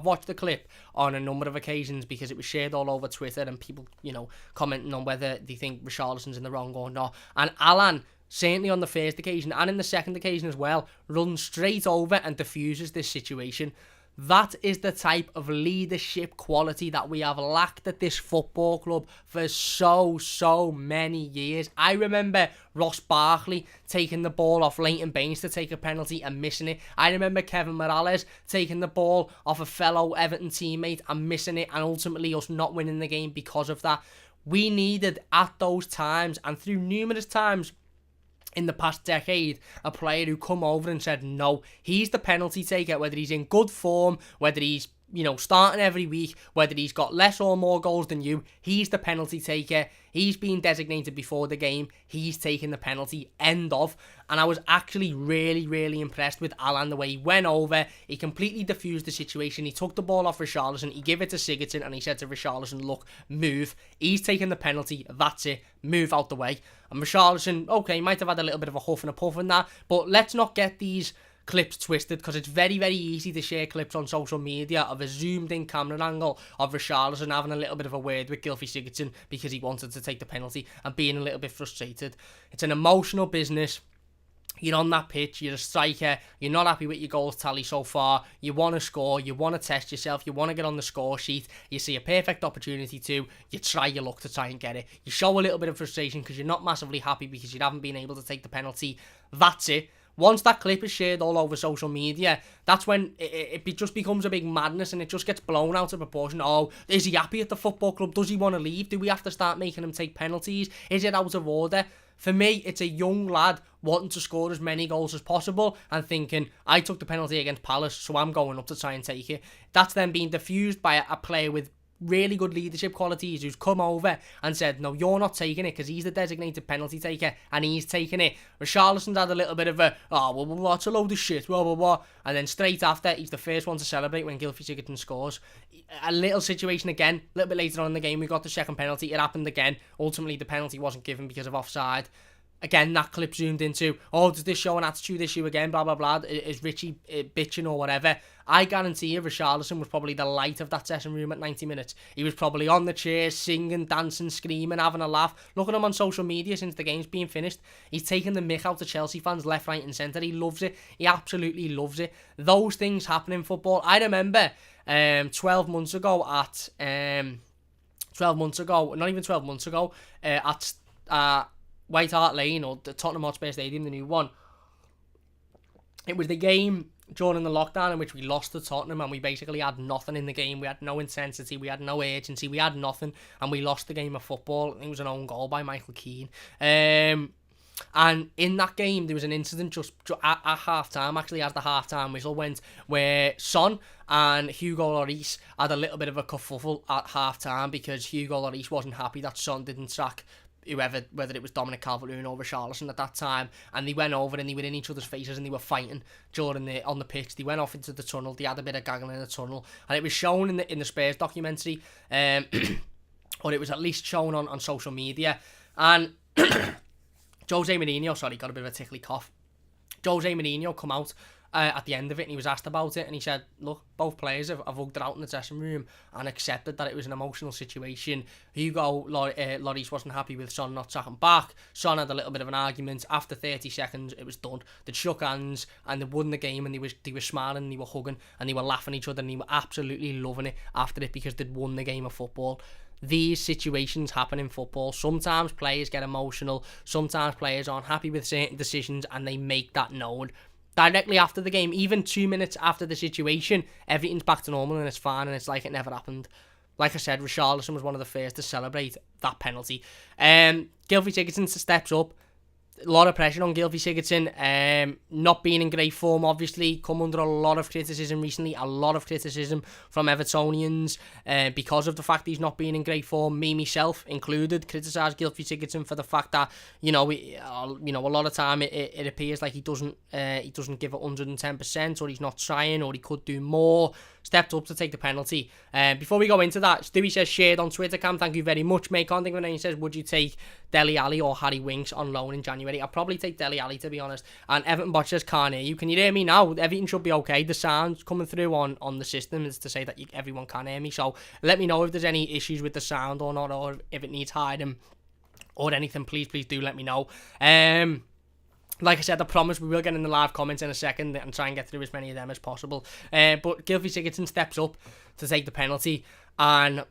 watched the clip on a number of occasions because it was shared all over Twitter and people, you know, commenting on whether they think Richarlison's in the wrong or not. And Alan, certainly on the first occasion and in the second occasion as well, runs straight over and diffuses this situation. That is the type of leadership quality that we have lacked at this football club for so many years. I remember Ross Barkley taking the ball off Leighton Baines to take a penalty and missing it. I remember Kevin Morales taking the ball off a fellow Everton teammate and missing it, and ultimately us not winning the game because of that. We needed, at those times and through numerous times in the past decade, a player who come over and said, no, he's the penalty taker, whether he's in good form, whether he's, you know, starting every week, whether he's got less or more goals than you, he's the penalty taker. He's been designated before the game. He's taking the penalty. End of. And I was actually really, really impressed with Alan, the way he went over. He completely diffused the situation. He took the ball off Richarlison. He gave it to Sigurdsson and he said to Richarlison, look, move. He's taking the penalty. That's it. Move out the way. And Richarlison, okay, might have had a little bit of a huff and a puff in that, but let's not get these clips twisted, because it's very, very easy to share clips on social media of a zoomed in camera angle of Richarlison having a little bit of a word with Gylfi Sigurdsson because he wanted to take the penalty and being a little bit frustrated. It's an emotional business. You're on that pitch, you're a striker, you're not happy with your goals tally so far, you want to score, you want to test yourself, you want to get on the score sheet, you see a perfect opportunity to, you try your luck to try and get it. You show a little bit of frustration because you're not massively happy because you haven't been able to take the penalty. That's it. Once that clip is shared all over social media, that's when it just becomes a big madness and it just gets blown out of proportion. Oh, is he happy at the football club? Does he want to leave? Do we have to start making him take penalties? Is it out of order? For me, it's a young lad wanting to score as many goals as possible and thinking, I took the penalty against Palace, so I'm going up to try and take it. That's then being diffused by a player with really good leadership qualities who's come over and said, no, you're not taking it, because he's the designated penalty taker and he's taking it. Richarlison's had a little bit of a, oh, well, that's a load of shit, blah, blah, blah. And then straight after, he's the first one to celebrate when Gylfi Sigurdsson scores. A little situation again, a little bit later on in the game, we got the second penalty. It happened again. Ultimately, the penalty wasn't given because of offside. Again, that clip zoomed into, oh, does this show an attitude issue again, blah, blah, blah, is Richie bitching or whatever? I guarantee you Richarlison was probably the light of that session room at 90 minutes. He was probably on the chair, singing, dancing, screaming, having a laugh. Look at him on social media since the game's been finished. He's taking the mick out of Chelsea fans left, right and centre. He loves it. He absolutely loves it. Those things happen in football. I remember 12 months ago at 12 months ago, not even 12 months ago, at White Hart Lane, or the Tottenham Hotspur Stadium, the new one. It was the game during the lockdown in which we lost to Tottenham, and we basically had nothing in the game. We had no intensity, we had no urgency, we had nothing, and we lost the game of football. I think it was an own goal by Michael Keane. And in that game, there was an incident just at half-time, actually as the half-time whistle went, where Son and Hugo Lloris had a little bit of a kerfuffle at half-time because Hugo Lloris wasn't happy that Son didn't sack whoever, whether it was Dominic Calvert-Lewin or Richarlison at that time, and they went over and they were in each other's faces and they were fighting on the pitch. They went off into the tunnel, they had a bit of gagging in the tunnel, and it was shown in the Spurs documentary, or it was at least shown on social media, and Jose Mourinho, sorry, got a bit of a tickly cough. Jose Mourinho come out at the end of it, and he was asked about it, and he said, look, both players have hugged it out in the dressing room and accepted that it was an emotional situation. Hugo Lloris wasn't happy with Son not sacking back. Son had a little bit of an argument. After 30 seconds, it was done. They'd shook hands, and they won the game, and they were smiling, and they were hugging, and they were laughing at each other, and they were absolutely loving it after it because they'd won the game of football. These situations happen in football. Sometimes players get emotional. Sometimes players aren't happy with certain decisions, and they make that known. Directly after the game, even 2 minutes after the situation, everything's back to normal and it's fine, and it's like it never happened. Like I said, Richarlison was one of the first to celebrate that penalty. Gylfi Sigurdsson steps up. A lot of pressure on Gylfi Sigurdsson, not being in great form, obviously, come under a lot of criticism recently, a lot of criticism from Evertonians, because of the fact he's not being in great form. Me, myself included, criticised Gylfi Sigurdsson for the fact that, a lot of time it appears like he doesn't give it 110%, or he's not trying, or he could do more. Stepped up to take the penalty. Before we go into that, Stewie says, shared on Twitter, Cam, thank you very much, mate. Can't think of a name. He says, would you take Dele Alli or Harry Winks on loan in January? I'll probably take Dele Alli, to be honest. And Everton Bot says, can't hear you. Can you hear me now? Everything should be okay. The sound coming through on the system is to say that everyone can hear me. So let me know if there's any issues with the sound or not, or if it needs hiding or anything. Please do let me know. Like I said, I promise we will get in the live comments in a second and try and get through as many of them as possible. But Gylfi Sigurdsson steps up to take the penalty, and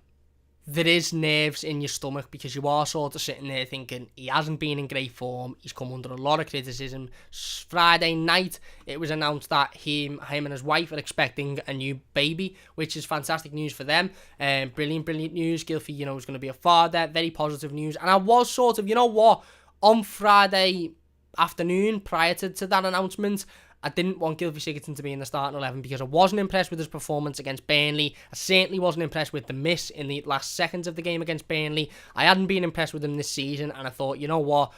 there is nerves in your stomach because you are sort of sitting there thinking he hasn't been in great form. He's come under a lot of criticism. Friday night, it was announced that him and his wife are expecting a new baby, which is fantastic news for them. Brilliant news. Gylfi, is going to be a father. Very positive news. And I was sort of, on Friday afternoon prior to that announcement, I didn't want Gylfi Sigurdsson to be in the starting 11 because I wasn't impressed with his performance against Burnley. I certainly wasn't impressed with the miss in the last seconds of the game against Burnley. I hadn't been impressed with him this season, and I thought, you know what,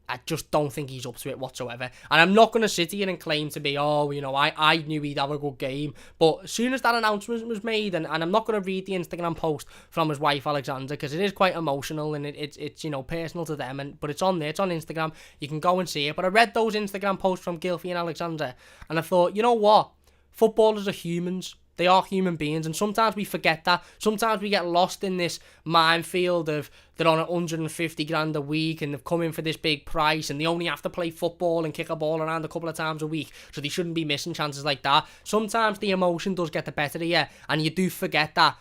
I just don't think he's up to it whatsoever. And I'm not going to sit here and claim to be, I knew he'd have a good game. But as soon as that announcement was made, and I'm not going to read the Instagram post from his wife, Alexandra, because it is quite emotional and it's personal to them. But it's on there, it's on Instagram. You can go and see it. But I read those Instagram posts from Gylfi and Alexandra, and I thought, you know what? Footballers are humans. They are human beings, and sometimes we forget that. Sometimes we get lost in this minefield of they're on 150 grand a week and they've come in for this big price and they only have to play football and kick a ball around a couple of times a week, so they shouldn't be missing chances like that. Sometimes the emotion does get the better of you, and you do forget that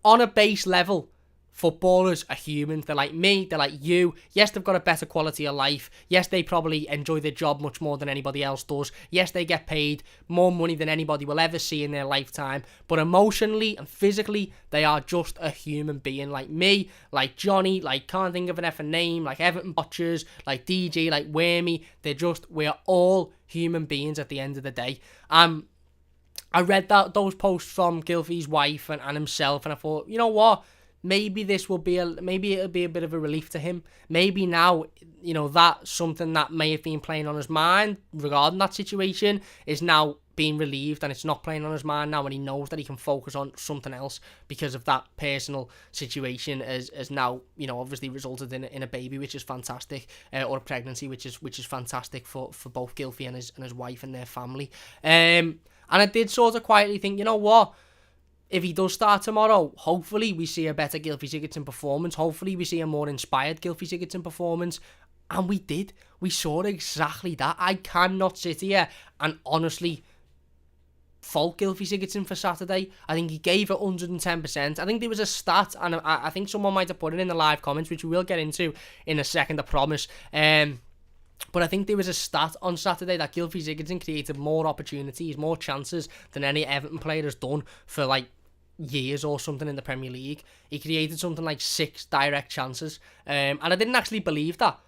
on a base level, footballers are humans. They're like me, they're like you. Yes, they've got a better quality of life. Yes, they probably enjoy their job much more than anybody else does. Yes, they get paid more money than anybody will ever see in their lifetime. But emotionally and physically, they are just a human being like me, like Johnny, like can't think of an effing name, like Everton Butchers, like DJ, like Wormy. We're all human beings at the end of the day. I read those posts from Gylfi's wife and himself, and I thought, you know what? Maybe it'll be a bit of a relief to him. Maybe now, that something that may have been playing on his mind regarding that situation is now being relieved, and it's not playing on his mind now, and he knows that he can focus on something else because of that personal situation as now, obviously resulted in a baby, which is fantastic, or a pregnancy, which is fantastic for both Gylfi and his wife and their family. And I did sort of quietly think, you know what? If he does start tomorrow, hopefully we see a better Gylfi Sigurdsson performance. Hopefully we see a more inspired Gylfi Sigurdsson performance. And we did. We saw exactly that. I cannot sit here and honestly fault Gylfi Sigurdsson for Saturday. I think he gave it 110%. I think there was a stat, and I think someone might have put it in the live comments, which we will get into in a second, I promise. But I think there was a stat on Saturday that Gylfi Sigurdsson created more opportunities, more chances than any Everton player has done for like years or something in the Premier League. He created something like 6 direct chances. And I didn't actually believe that,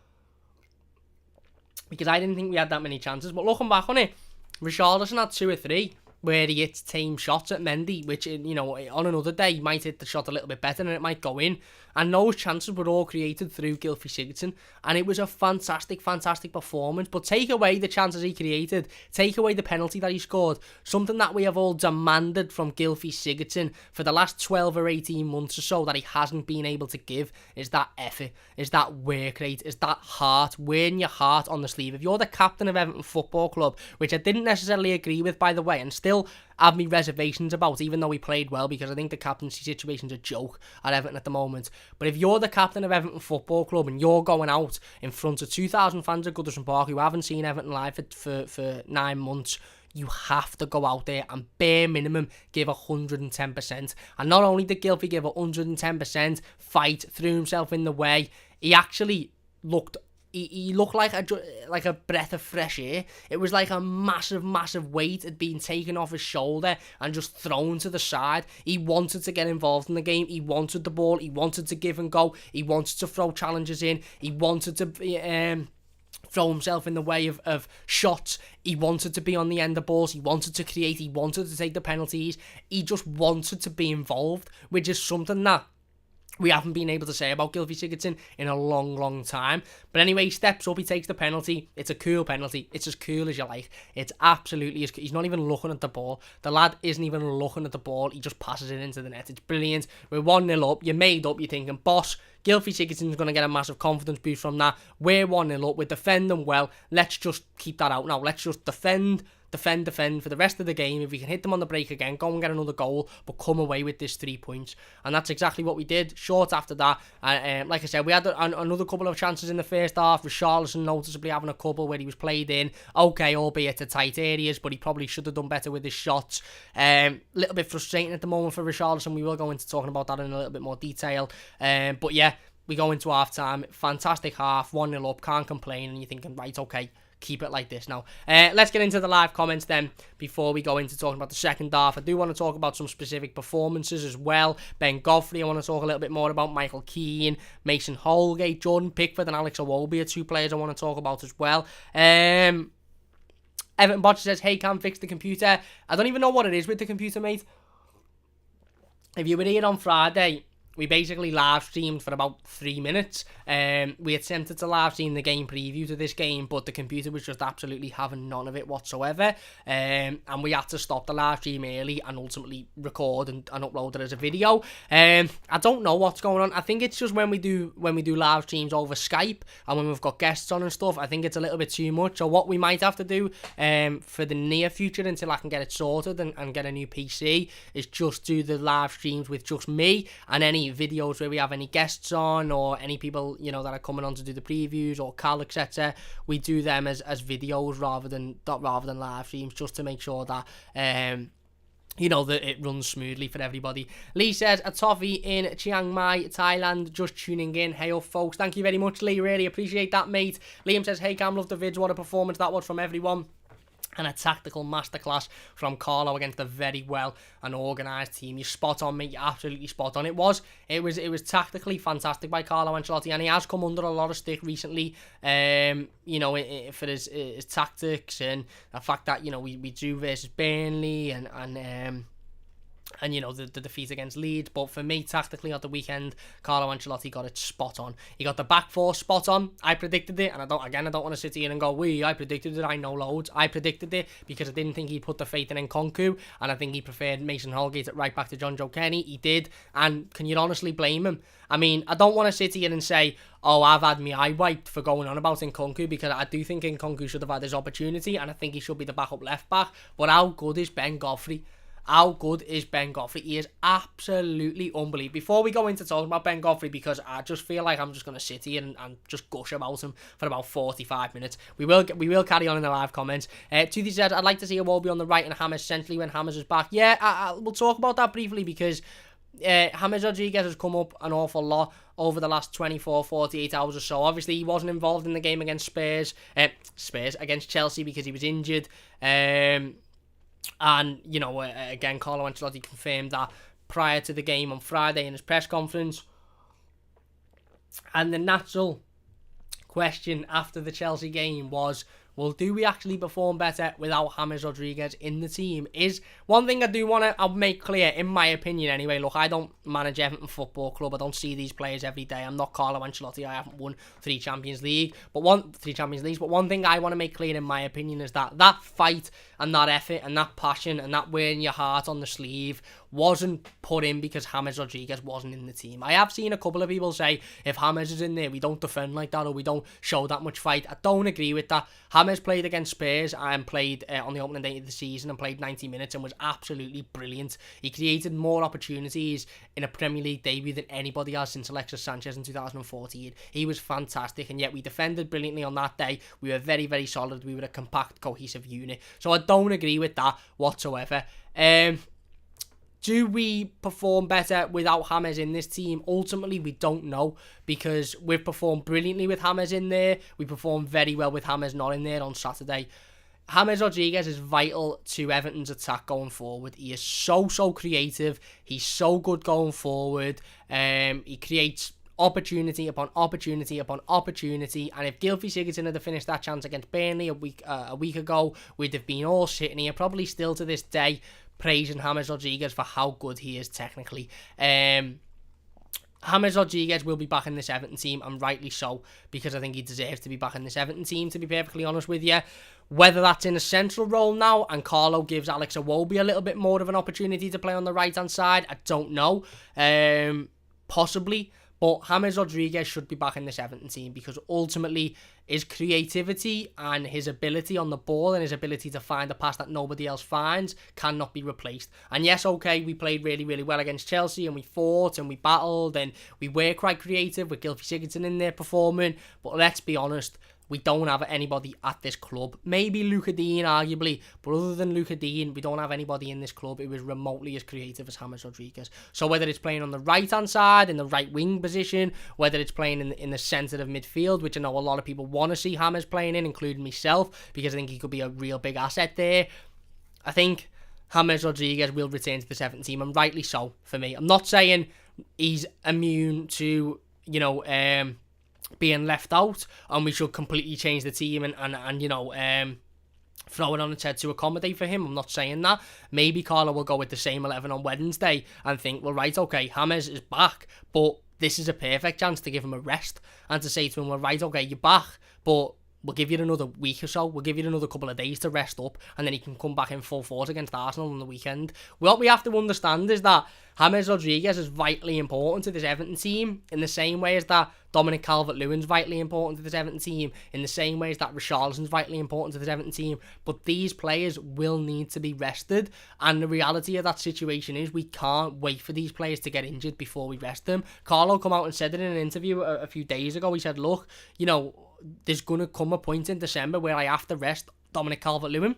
because I didn't think we had that many chances. But looking back on it, Richarlison had 2 or 3 where he hits tame shots at Mendy, which, you know, on another day he might hit the shot a little bit better and it might go in. And those chances were all created through Gylfi Sigurdsson, and it was a fantastic performance. But take away the chances he created, take away the penalty that he scored, something that we have all demanded from Gylfi Sigurdsson for the last 12 or 18 months or so that he hasn't been able to give, is that effort, is that work rate, is that heart, wearing your heart on the sleeve. If you're the captain of Everton Football Club, which I didn't necessarily agree with, by the way, and still have me reservations about, even though he played well, because I think the captaincy situation's a joke at Everton at the moment. But if you're the captain of Everton Football Club and you're going out in front of 2,000 fans at Goodison Park who haven't seen Everton live for 9 months, you have to go out there and bare minimum give 110%. And not only did Gylfi give 110%, fight, threw himself in the way, he actually looked... He looked like a breath of fresh air. It was like a massive weight had been taken off his shoulder and just thrown to the side. He wanted to get involved in the game. He wanted the ball. He wanted to give and go. He wanted to throw challenges in. He wanted to throw himself in the way of shots. He wanted to be on the end of balls. He wanted to create. He wanted to take the penalties. He just wanted to be involved, which is something that we haven't been able to say about Gylfi Sigurdsson in a long time. But anyway, he steps up, he takes the penalty. It's a cool penalty. It's as cool as you like. It's absolutely as cool. He's not even looking at the ball. The lad isn't even looking at the ball. He just passes it into the net. It's brilliant. We're 1-0 up. You're made up. You're thinking, boss, Gylfi Sigurdsson's going to get a massive confidence boost from that. We're 1-0 up. We're defending well. Let's just keep that out now. Let's just defend for the rest of the game. If we can hit them on the break again, go and get another goal, but come away with this 3 points. And that's exactly what we did. Short after that, like I said, we had another couple of chances in the first half. Richarlison noticeably having a couple where he was played in, okay, albeit to tight areas, but he probably should have done better with his shots. Little bit frustrating at the moment for Richarlison. We will go into talking about that in a little bit more detail. But yeah, we go into half time. Fantastic half, 1-0 up, can't complain. And you're thinking, right, okay, keep it like this now. Let's get into the live comments then before we go into talking about the second half. I do want to talk about some specific performances as well. Ben Godfrey, I want to talk a little bit more about. Michael Keane, Mason Holgate, Jordan Pickford and Alex Iwobi are 2 players I want to talk about as well. Everton Botcher says, hey Cam, fix the computer. I don't even know what it is with the computer, mate. If you were here on Friday, we basically live streamed for about 3 minutes. We attempted to live stream the game preview to this game, but the computer was just absolutely having none of it whatsoever. And we had to stop the live stream early and ultimately record and upload it as a video. I don't know what's going on. I think it's just when we do live streams over Skype and when we've got guests on and stuff, I think it's a little bit too much. So what we might have to do for the near future until I can get it sorted and get a new PC is just do the live streams with just me, and any videos where we have any guests on or any people, you know, that are coming on to do the previews or Carl, etc. We do them as videos rather than live streams, just to make sure that you know, that it runs smoothly for everybody. Lee says, a toffee in Chiang Mai, Thailand, just tuning in. Hey up, folks. Thank you very much, Lee. Really appreciate that, mate. Liam says, hey Cam, love the vids. What a performance that was from everyone. And a tactical masterclass from Carlo against a very well and organised team. You're spot on, mate. You're absolutely spot on. It was tactically fantastic by Carlo Ancelotti, and he has come under a lot of stick recently. You know, for his tactics and the fact that, you know, we drew versus Burnley and you know, the defeat against Leeds. But for me, tactically at the weekend, Carlo Ancelotti got it spot on. He got the back four spot on. I predicted it, and I don't want to sit here and go, I predicted it, I know loads. I predicted it because I didn't think he'd put the faith in Nkunku, and I think he preferred Mason Holgate at right back to John Joe Kenny. He did, and can you honestly blame him? I mean, I don't want to sit here and say, I've had my eye wiped for going on about Nkunku, because I do think Nkunku should have had his opportunity, and I think he should be the backup left back. But how good is Ben Godfrey? How good is Ben Godfrey? He is absolutely unbelievable. Before we go into talking about Ben Godfrey, because I just feel like I'm just going to sit here and just gush about him for about 45 minutes. We will carry on in the live comments. Toothy says, I'd like to see Iwobi on the right and James centrally when James is back. Yeah, we'll talk about that briefly, because James Rodriguez has come up an awful lot over the last 48 hours or so. Obviously, he wasn't involved in the game against against Chelsea, because he was injured. And, you know, again, Carlo Ancelotti confirmed that prior to the game on Friday in his press conference. And the natural question after the Chelsea game was, well, do we actually perform better without James Rodriguez in the team? Is one thing I do want to make clear, in my opinion anyway. Look, I don't manage Everton Football Club. I don't see these players every day. I'm not Carlo Ancelotti. I haven't won three Champions Leagues. But one thing I want to make clear, in my opinion, is that fight and that effort and that passion and that wearing your heart on the sleeve wasn't put in because James Rodriguez wasn't in the team. I have seen a couple of people say, if James is in there, we don't defend like that, or we don't show that much fight. I don't agree with that. James played against Spurs and played on the opening day of the season and played 90 minutes and was absolutely brilliant. He created more opportunities in a Premier League debut than anybody has since Alexis Sanchez in 2014. He was fantastic, and yet we defended brilliantly on that day. We were very, very solid. We were a compact, cohesive unit. So I don't agree with that whatsoever. Do we perform better without James in this team? Ultimately, we don't know, because we've performed brilliantly with James in there. We performed very well with James not in there on Saturday. James Rodriguez is vital to Everton's attack going forward. He is so creative. He's so good going forward. He creates opportunity upon opportunity upon opportunity, and if Gylfi Sigurdsson had finished that chance against Burnley a week ago, we'd have been all sitting here, probably still to this day, praising James Rodriguez for how good he is technically. James Rodriguez will be back in this Everton team, and rightly so, because I think he deserves to be back in this Everton team, to be perfectly honest with you. Whether that's in a central role now and Carlo gives Alex Iwobi a little bit more of an opportunity to play on the right-hand side, I don't know. Possibly. But James Rodriguez should be back in this Everton team, because ultimately his creativity and his ability on the ball and his ability to find a pass that nobody else finds cannot be replaced. And yes, okay, we played really, really well against Chelsea, and we fought and we battled and we were quite creative with Gylfi Sigurdsson in there performing. But let's be honest, we don't have anybody at this club. Maybe Luca Dean, arguably, but other than Luca Dean, we don't have anybody in this club who is remotely as creative as James Rodriguez. So whether it's playing on the right-hand side, in the right wing position, whether it's playing in the centre of midfield, which I know a lot of people want to see James playing in, including myself, because I think he could be a real big asset there, I think James Rodriguez will return to the Everton team, and rightly so for me. I'm not saying he's immune to, being left out, and we should completely change the team and throw it on its head to accommodate for him. I'm not saying that. Maybe Carlo will go with the same 11 on Wednesday and think, well, right, okay, James is back, but this is a perfect chance to give him a rest and to say to him, well, right, okay, you're back, but we'll give you another week or so. We'll give you another couple of days to rest up, and then he can come back in full force against Arsenal on the weekend. What we have to understand is that James Rodriguez is vitally important to this Everton team, in the same way as that Dominic Calvert-Lewin's vitally important to this Everton team, in the same way as that Richarlison's vitally important to this Everton team. But these players will need to be rested, and the reality of that situation is we can't wait for these players to get injured before we rest them. Carlo come out and said it in an interview a few days ago. He said, look, there's going to come a point in December where I have to rest Dominic Calvert-Lewin.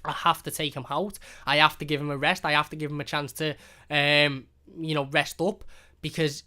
I have to take him out. I have to give him a rest. I have to give him a chance to, rest up, because,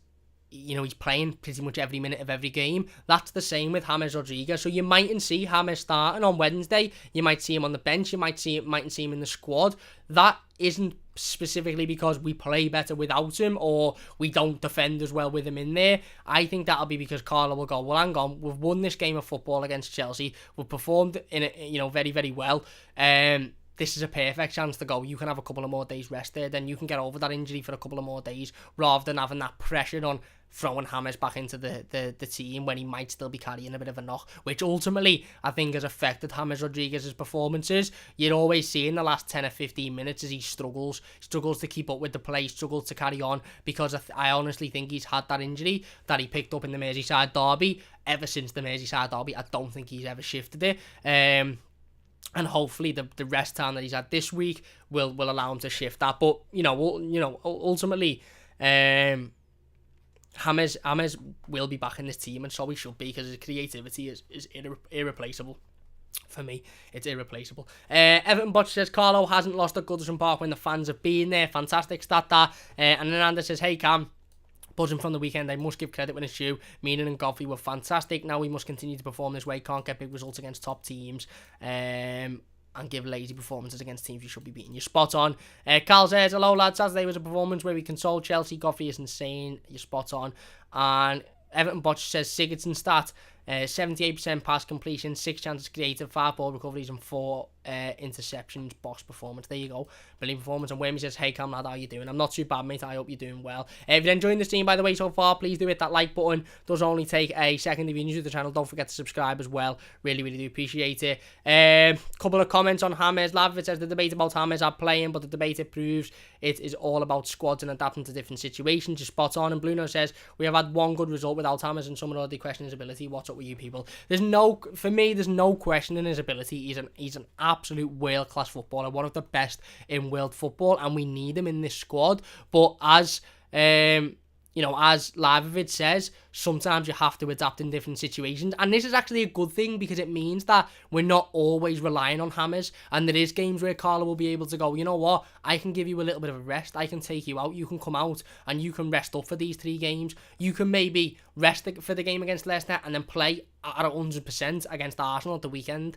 he's playing pretty much every minute of every game. That's the same with James Rodriguez. So you mightn't see James starting on Wednesday. You might see him on the bench. You mightn't see him in the squad. That isn't specifically because we play better without him or we don't defend as well with him in there. I think that'll be because Carlo will go, well, hang on, we've won this game of football against Chelsea. We've performed in it, very, very well. This is a perfect chance to go. You can have a couple of more days rest there, then you can get over that injury for a couple of more days, rather than having that pressure on throwing James back into the team when he might still be carrying a bit of a knock, which ultimately I think has affected James Rodriguez's performances. You'd always see in the last 10 or 15 minutes as he struggles to keep up with the play, struggles to carry on, because I honestly think he's had that injury that he picked up in the Merseyside derby. Ever since the Merseyside derby, I don't think he's ever shifted it. And hopefully the rest time that he's had this week will allow him to shift that. But, ultimately, James will be back in this team, and so he should be, because his creativity is irreplaceable. For me, it's irreplaceable. Everton Butch says, Carlo hasn't lost at Goodison Park when the fans have been there. Fantastic stat that. And then Andy says, hey Cam, buzzing from the weekend, I must give credit when it's due. Meenan and Godfrey were fantastic. Now we must continue to perform this way. Can't get big results against top teams. And give lazy performances against teams you should be beating. You're spot on. Carl says, hello lads, Saturday was a performance where we consoled Chelsea. Godfrey is insane. You're spot on. And Everton Butch says, Sigurdsson stat, 78% pass completion, 6 chances created, 5 ball recoveries and 4 interceptions. Boss performance. There you go. Brilliant performance. And Whammy says, hey Cam lad, how you doing? I'm not too bad, mate. I hope you're doing well. If you're enjoying the stream, by the way, so far, please do hit that like button. Does only take a second if you're new to the channel. Don't forget to subscribe as well. Really, really do appreciate it. Couple of comments on James. Lav, it says, the debate about James are playing, but the debate it proves it is all about squads and adapting to different situations. You're spot on. And Bruno says, we have had one good result without James, and someone already questioning his ability. What's up with you people? For me, there's no questioning his ability. He's an absolute world-class footballer, one of the best in world football, and we need him in this squad. But as as Livovic says, sometimes you have to adapt in different situations, and this is actually a good thing, because it means that we're not always relying on James, and there is games where Carlo will be able to go, you know what, I can give you a little bit of a rest, I can take you out, you can come out and you can rest up for these 3 games, you can maybe rest for the game against Leicester and then play at 100% against Arsenal at the weekend.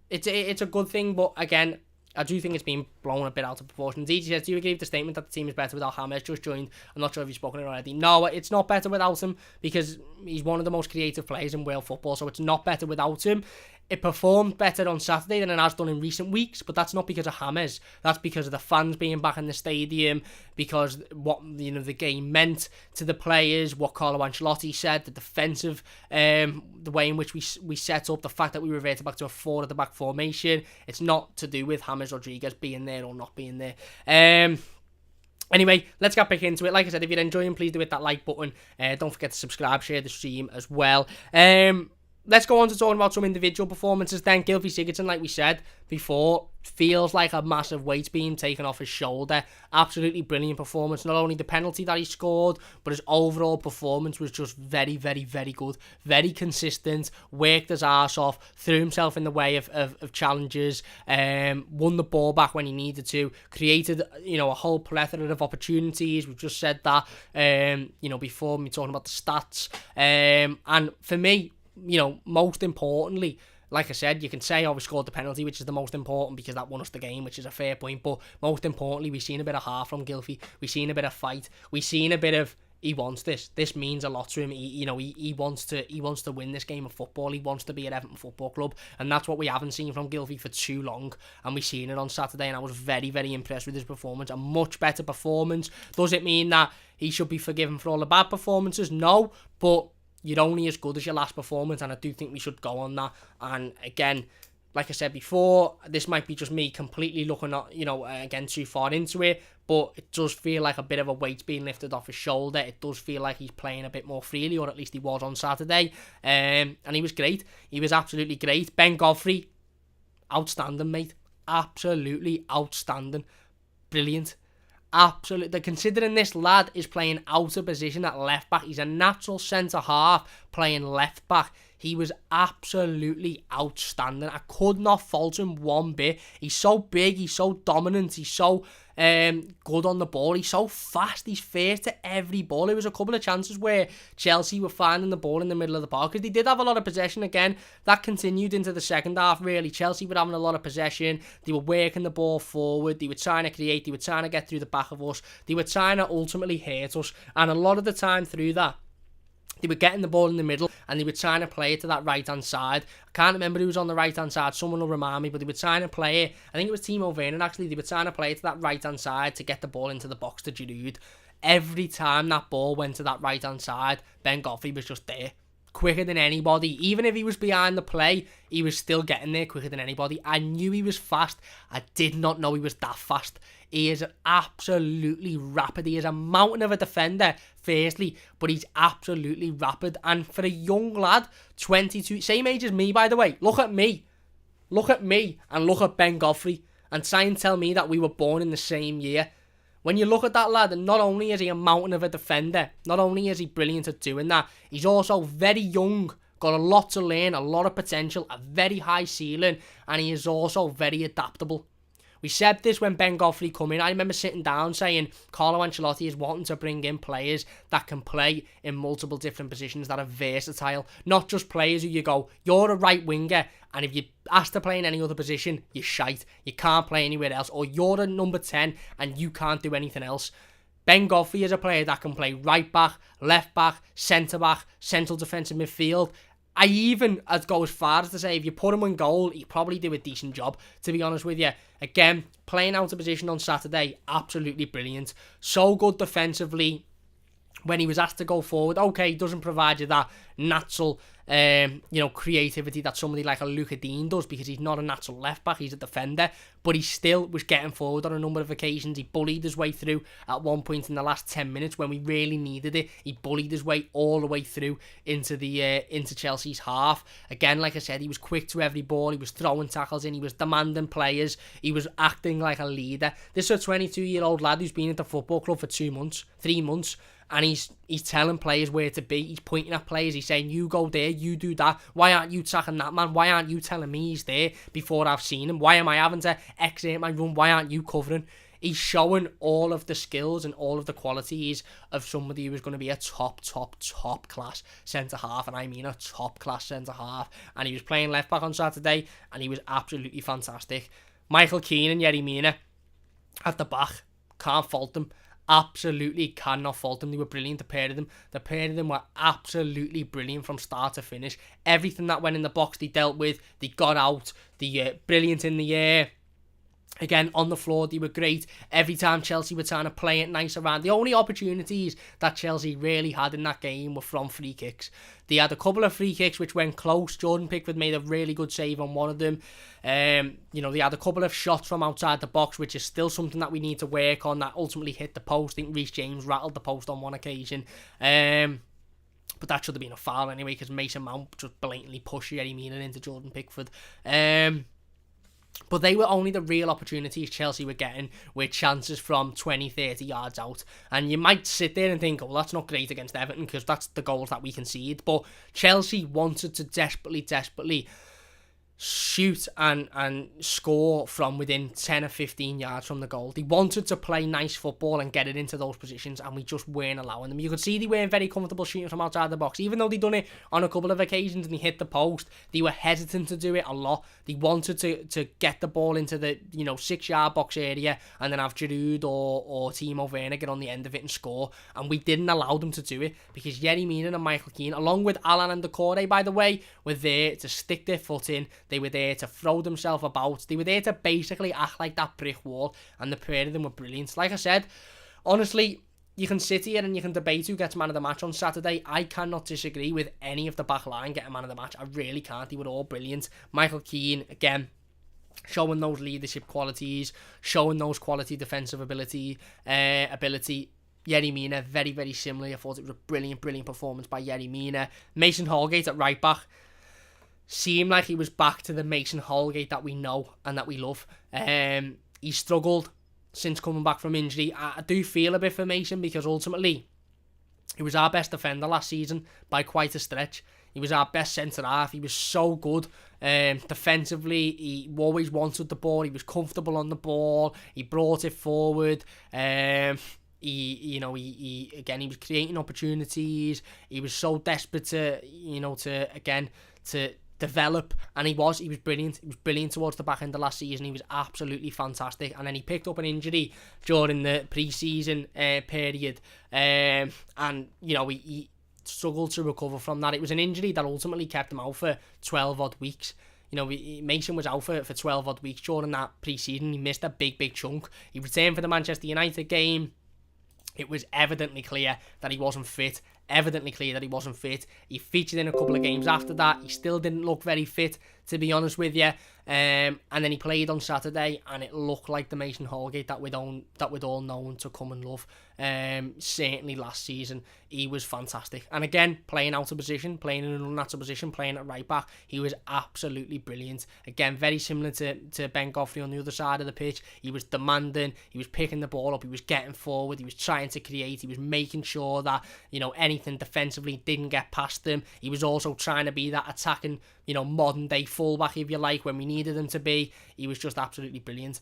It's a good thing, but again, I do think it's been blown a bit out of proportion. DG says, do you agree with the statement that the team is better without James? Just joined. I'm not sure if you've spoken it already. No, it's not better without him, because he's one of the most creative players in world football, so it's not better without him. It performed better on Saturday than it has done in recent weeks, but that's not because of James. That's because of the fans being back in the stadium, because what the game meant to the players, what Carlo Ancelotti said, the defensive, the way in which we set up, the fact that we reverted back to a 4 at the back formation. It's not to do with James Rodriguez being there or not being there. Anyway, let's get back into it. Like I said, if you're enjoying, please do hit that like button. Don't forget to subscribe, share the stream as well. Let's go on to talking about some individual performances then. Gylfi Sigurdsson, like we said before, feels like a massive weight being taken off his shoulder. Absolutely brilliant performance. Not only the penalty that he scored, but his overall performance was just very, very, very good. Very consistent. Worked his arse off. Threw himself in the way of challenges. Won the ball back when he needed to. Created, a whole plethora of opportunities. We've just said that, before me talking about the stats. And for me, most importantly, like I said, you can say, we scored the penalty, which is the most important because that won us the game, which is a fair point. But most importantly, we've seen a bit of heart from Gylfi. We've seen a bit of fight. We've seen a bit of, he wants this. This means a lot to him. He wants to win this game of football. He wants to be at Everton Football Club, and that's what we haven't seen from Gylfi for too long. And we've seen it on Saturday, and I was very, very impressed with his performance. A much better performance. Does it mean that he should be forgiven for all the bad performances? No, but you're only as good as your last performance, and I do think we should go on that. And again, like I said before, this might be just me completely looking at, again, too far into it, but it does feel like a bit of a weight being lifted off his shoulder. It does feel like he's playing a bit more freely, or at least he was on Saturday. And he was great. He was absolutely great. Ben Godfrey, outstanding, mate. Absolutely outstanding. Brilliant. Absolutely. Considering this lad is playing out of position at left back, he's a natural centre half playing left back. He was absolutely outstanding. I could not fault him one bit. He's so big, he's so dominant, he's so good on the ball, he's so fast, he's fair to every ball. There was a couple of chances where Chelsea were finding the ball in the middle of the park, because they did have a lot of possession again. That continued into the second half, really. Chelsea were having a lot of possession, they were working the ball forward, they were trying to create, they were trying to get through the back of us, they were trying to ultimately hurt us, and a lot of the time through that, they were getting the ball in the middle and they were trying to play it to that right-hand side. I can't remember who was on the right-hand side. Someone will remind me, but they were trying to play it. I think it was Timo Werner, actually. They were trying to play it to that right-hand side to get the ball into the box to Giroud. Every time that ball went to that right-hand side, Ben Godfrey was just there. Quicker than anybody. Even if he was behind the play, he was still getting there quicker than anybody. I knew he was fast. I did not know he was that fast. He is absolutely rapid. He is a mountain of a defender, firstly, but he's absolutely rapid. And for a young lad, 22, same age as me, by the way. Look at me. Look at me and look at Ben Godfrey and try and tell me that we were born in the same year. When you look at that lad, and not only is he a mountain of a defender, not only is he brilliant at doing that, he's also very young, got a lot to learn, a lot of potential, a very high ceiling, and he is also very adaptable. We said this when Ben Godfrey come in. I remember sitting down saying Carlo Ancelotti is wanting to bring in players that can play in multiple different positions, that are versatile. Not just players who you go, you're a right winger, and if you're asked to play in any other position, you're shite. You can't play anywhere else. Or you're a number 10 and you can't do anything else. Ben Godfrey is a player that can play right back, left back, centre back, central defensive midfield. I even go as far as to say if you put him in goal, he'd probably do a decent job, to be honest with you. Again, playing out of position on Saturday, absolutely brilliant. So good defensively when he was asked to go forward. Okay, he doesn't provide you that natural creativity that somebody like a Luca Dean does, because he's not a natural left back, he's a defender, but he still was getting forward on a number of occasions. He bullied his way through at one point in the last 10 minutes when we really needed it. He bullied his way all the way through into Chelsea's half. Again, like I said, he was quick to every ball, he was throwing tackles in, he was demanding players, he was acting like a leader. This is a 22-year-old lad who's been at the football club for 3 months, and he's telling players where to be. He's pointing at players. He's saying, you go there, you do that. Why aren't you attacking that man? Why aren't you telling me he's there before I've seen him? Why am I having to exit my run? Why aren't you covering? He's showing all of the skills and all of the qualities of somebody who is going to be a top class centre-half. And I mean a top class centre-half. And he was playing left-back on Saturday, and he was absolutely fantastic. Michael Keane and Yerry Mina at the back. Can't fault them. Absolutely cannot fault them. They were brilliant, the pair of them. The pair of them were absolutely brilliant from start to finish. Everything that went in the box they dealt with, they got out. They brilliant in the air. Again, on the floor, they were great. Every time Chelsea were trying to play it nice around. The only opportunities that Chelsea really had in that game were from free kicks. They had a couple of free kicks which went close. Jordan Pickford made a really good save on one of them. They had a couple of shots from outside the box, which is still something that we need to work on, that ultimately hit the post. I think Reece James rattled the post on one occasion. But that should have been a foul anyway, because Mason Mount just blatantly pushed Yerry Mina into Jordan Pickford. But they were only the real opportunities Chelsea were getting, with chances from 20, 30 yards out. And you might sit there and think, well, that's not great against Everton, because that's the goals that we concede. But Chelsea wanted to desperately shoot and score from within 10 or 15 yards from the goal. They wanted to play nice football and get it into those positions, and we just weren't allowing them. You could see they weren't very comfortable shooting from outside the box. Even though they'd done it on a couple of occasions and they hit the post, they were hesitant to do it a lot. They wanted to get the ball into the 6-yard box area and then have Giroud or Timo Werner get on the end of it and score, and we didn't allow them to do it, because Yerry Mina and Michael Keane, along with Alan and Decore, by the way, were there to stick their foot in. They were there to throw themselves about. They were there to basically act like that brick wall, and the pair of them were brilliant. Like I said, honestly, you can sit here and you can debate who gets man of the match on Saturday. I cannot disagree with any of the back line getting man of the match. I really can't. They were all brilliant. Michael Keane, again, showing those leadership qualities, showing those quality defensive ability. Yerry Mina, very, very similar. I thought it was a brilliant performance by Yerry Mina. Mason Holgate at right back seemed like he was back to the Mason Holgate that we know and that we love. He struggled since coming back from injury. I do feel a bit for Mason, because ultimately he was our best defender last season by quite a stretch. He was our best centre-half. He was so good defensively. He always wanted the ball. He was comfortable on the ball. He brought it forward. He was creating opportunities. He was so desperate to develop, and he was brilliant. He was brilliant towards the back end of last season. He was absolutely fantastic, and then he picked up an injury during the pre-season period, and he struggled to recover from that. It was an injury that ultimately kept him out for 12 odd weeks. Mason was out for 12 odd weeks during that pre-season. He missed a big chunk. He returned for the Manchester United game. It was evidently clear that he wasn't fit evidently clear that he wasn't fit. He featured in a couple of games after that. He still didn't look very fit, to be honest with you. And then he played on Saturday, and it looked like the Mason Holgate that we'd all known to come and love. Certainly last season, he was fantastic. And again, playing out of position, playing in an unnatural position, playing at right back, he was absolutely brilliant. Again, very similar to Ben Godfrey on the other side of the pitch. He was demanding, he was picking the ball up, he was getting forward, he was trying to create, he was making sure that, anything defensively didn't get past him. He was also trying to be that attacking, modern day fullback, if you like, when we needed him to be. He was just absolutely brilliant.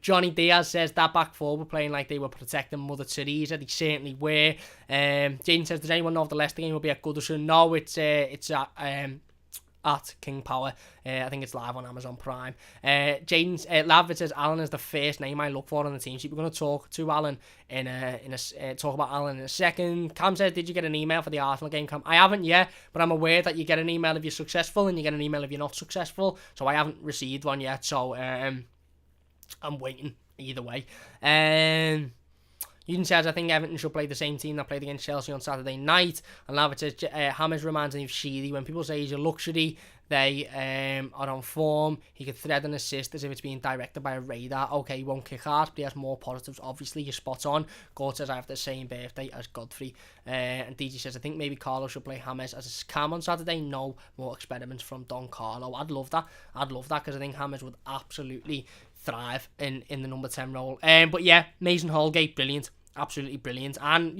Johnny Diaz says that back four were playing like they were protecting Mother Teresa. They certainly were. Jaden says, does anyone know if the Leicester game will be at Goodison? No, it's at King Power. I think it's live on Amazon Prime. Jaden's Lavit says Alan is the first name I look for on the team sheet. We're going to talk to Alan talk about Alan in a second. Cam says, did you get an email for the Arsenal game, Cam? I haven't yet, but I'm aware that you get an email if you're successful and you get an email if you're not successful. So I haven't received one yet. So I'm waiting either way. Eden says, I think Everton should play the same team that played against Chelsea on Saturday night. And Lavit says, James reminds me of Sheedy. When people say he's a luxury, they are on form. He could thread an assist as if it's being directed by a radar. Okay, he won't kick hard, but he has more positives. Obviously, you're spot on. Gord says, I have the same birthday as Godfrey. And DJ says, I think maybe Carlo should play James as a cam on Saturday. No more experiments from Don Carlo. I'd love that because I think James would absolutely thrive in the number 10 role. But yeah, Mason Holgate, brilliant. Absolutely brilliant. And,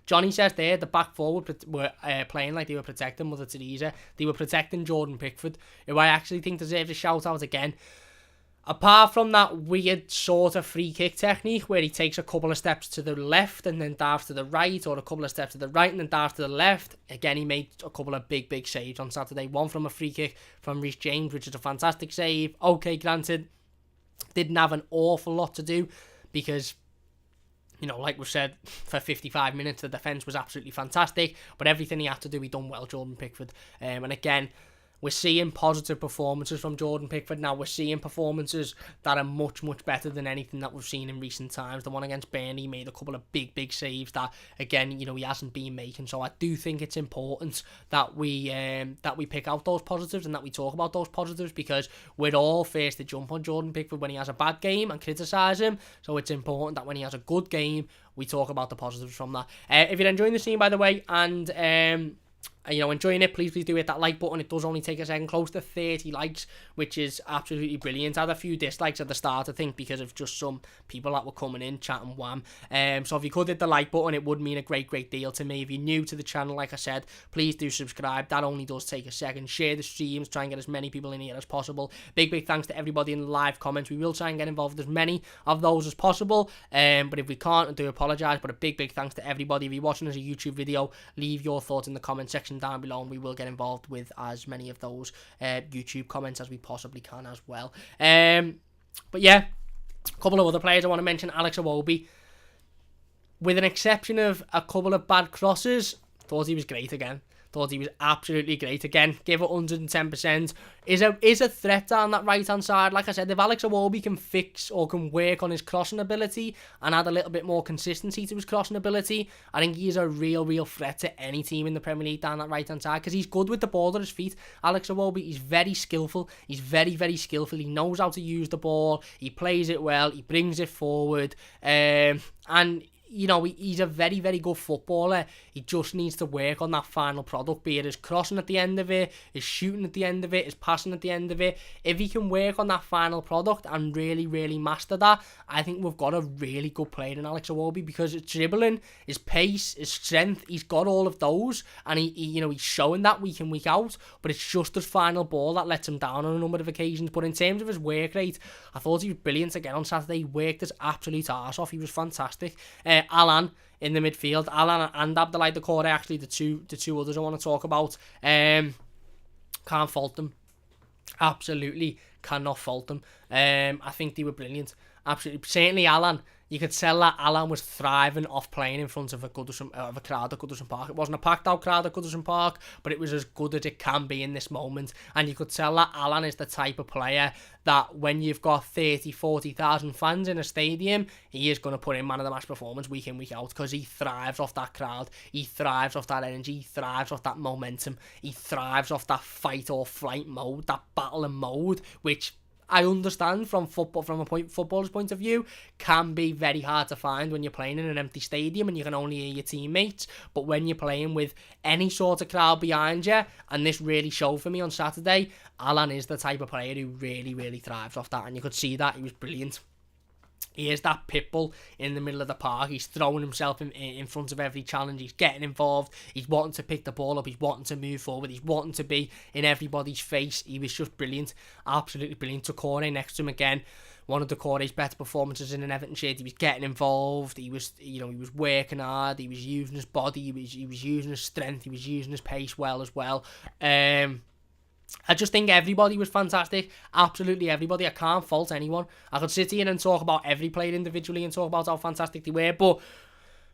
Johnny says there, the back four were playing like they were protecting Mother Teresa. They were protecting Jordan Pickford, who I actually think deserves a shout out again. Apart from that weird sort of free kick technique where he takes a couple of steps to the left and then dives to the right, or a couple of steps to the right and then dives to the left. Again, he made a couple of big saves on Saturday. One from a free kick from Reece James, which is a fantastic save. Okay, granted, didn't have an awful lot to do because, like we said, for 55 minutes, the defence was absolutely fantastic. But everything he had to do, he done well, Jordan Pickford. And again, we're seeing positive performances from Jordan Pickford now. We're seeing performances that are much better than anything that we've seen in recent times. The one against Burnley made a couple of big saves that, again, he hasn't been making. So I do think it's important that we pick out those positives and that we talk about those positives, because we're all first to jump on Jordan Pickford when he has a bad game and criticise him. So it's important that when he has a good game, we talk about the positives from that. If you're enjoying the scene, by the way, and enjoying it, please do hit that like button. It does only take a second, close to 30 likes, which is absolutely brilliant. I had a few dislikes at the start, I think, because of just some people that were coming in chatting wham. So if you could hit the like button, it would mean a great deal to me. If you're new to the channel, like I said, please do subscribe. That only does take a second. Share the streams, try and get as many people in here as possible. Big thanks to everybody in the live comments. We will try and get involved with as many of those as possible, but if we can't, I do apologise. But a big thanks to everybody. If you're watching as a YouTube video, leave your thoughts in the comment section down below, and we will get involved with as many of those YouTube comments as we possibly can as well. But yeah, a couple of other players I want to mention. Alex Iwobi, with an exception of a couple of bad crosses, thought he was great again. Thought he was absolutely great again. Give it 110%. Is a threat down that right-hand side. Like I said, if Alex Iwobi can fix or can work on his crossing ability and add a little bit more consistency to his crossing ability, I think he is a real threat to any team in the Premier League down that right-hand side, because he's good with the ball at his feet. Alex Iwobi, he's very skillful. He's very skillful. He knows how to use the ball. He plays it well. He brings it forward. And he's a very good footballer. He just needs to work on that final product, be it his crossing at the end of it, his shooting at the end of it, his passing at the end of it. If he can work on that final product and really master that, I think we've got a really good player in Alex Iwobi, because his dribbling, his pace, his strength, he's got all of those, and he's showing that week in, week out, but it's just his final ball that lets him down on a number of occasions. But in terms of his work rate, I thought he was brilliant again on Saturday. He worked his absolute arse off. He was fantastic. Alan in the midfield, Alan and Abdoulaye Doucouré, actually the two others I want to talk about. Can't fault them. Absolutely cannot fault them. I think they were brilliant. Absolutely. Certainly Alan, you could tell that Alan was thriving off playing in front of a crowd at Goodison Park. It wasn't a packed out crowd at Goodison Park, but it was as good as it can be in this moment. And you could tell that Alan is the type of player that when you've got 30, 40,000 fans in a stadium, he is going to put in man of the match performance week in, week out, because he thrives off that crowd. He thrives off that energy. He thrives off that momentum. He thrives off that fight or flight mode, that battling mode, which I understand from footballer's point of view, can be very hard to find when you're playing in an empty stadium and you can only hear your teammates. But when you're playing with any sort of crowd behind you, and this really showed for me on Saturday, Alan is the type of player who really, really thrives off that, and you could see that. He was brilliant. He is that pit bull in the middle of the park. He's throwing himself in front of every challenge. He's getting involved. He's wanting to pick the ball up. He's wanting to move forward. He's wanting to be in everybody's face. He was just brilliant. Absolutely brilliant. Corey next to him again. One of the Corey's better performances in an Everton shirt. He was getting involved. He was working hard. He was using his body. He was using his strength. He was using his pace well as well. I just think everybody was fantastic. Absolutely everybody. I can't fault anyone. I could sit here and talk about every player individually and talk about how fantastic they were. But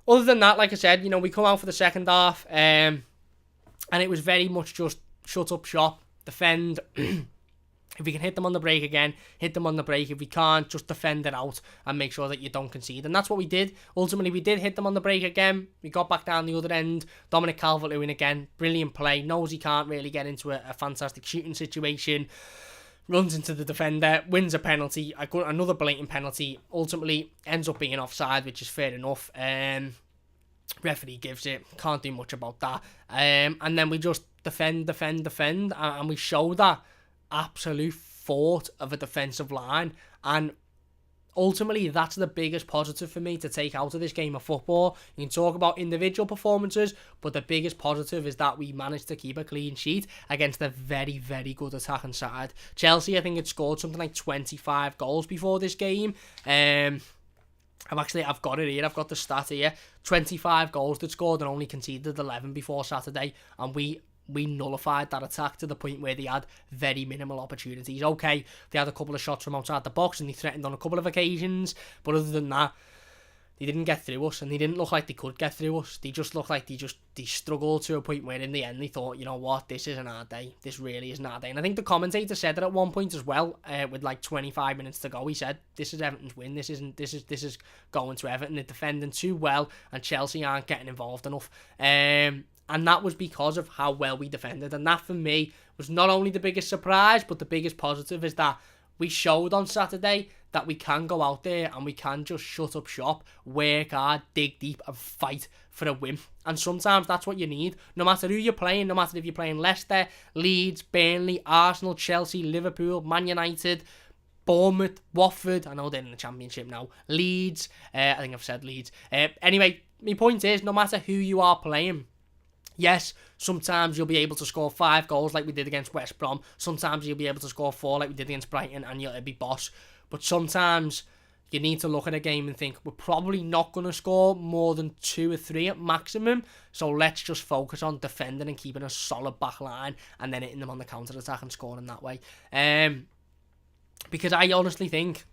other than that, like I said, we come out for the second half, and it was very much just shut up shop, defend. If we can hit them on the break again, hit them on the break. If we can't, just defend it out and make sure that you don't concede. And that's what we did. Ultimately, we did hit them on the break again. We got back down the other end. Dominic Calvert-Lewin again. Brilliant play. Knows he can't really get into a fantastic shooting situation. Runs into the defender. Wins a penalty. Another blatant penalty. Ultimately, ends up being offside, which is fair enough. Referee gives it. Can't do much about that. And then we just defend. And we show that absolute fort of a defensive line, and ultimately that's the biggest positive for me to take out of this game of football. You can talk about individual performances, but the biggest positive is that we managed to keep a clean sheet against a very, very good attacking side. Chelsea, I think, had scored something like 25 goals before this game. I've got it here. I've got the stat here. 25 goals they'd scored and only conceded 11 before Saturday, and we nullified that attack to the point where they had very minimal opportunities. Okay, they had a couple of shots from outside the box and they threatened on a couple of occasions, but other than that, they didn't get through us, and they didn't look like they could get through us. They just looked like they struggled to a point where in the end they thought, you know what, this isn't our day. This really isn't our day. And I think the commentator said it at one point as well, with like 25 minutes to go. He said, this is Everton's win. This is going to Everton. They're defending too well and Chelsea aren't getting involved enough. And that was because of how well we defended. And that, for me, was not only the biggest surprise, but the biggest positive is that we showed on Saturday that we can go out there and we can just shut up shop, work hard, dig deep, and fight for a win. And sometimes that's what you need. No matter who you're playing, no matter if you're playing Leicester, Leeds, Burnley, Arsenal, Chelsea, Liverpool, Man United, Bournemouth, Watford, I know they're in the Championship now, Leeds, I think I've said Leeds. Anyway, my point is, no matter who you are playing, yes, sometimes you'll be able to score 5 goals like we did against West Brom. Sometimes you'll be able to score 4 like we did against Brighton and you'll be boss. But sometimes you need to look at a game and think, we're probably not going to score more than 2 or 3 at maximum. So let's just focus on defending and keeping a solid back line and then hitting them on the counter-attack and scoring that way. Because I honestly think,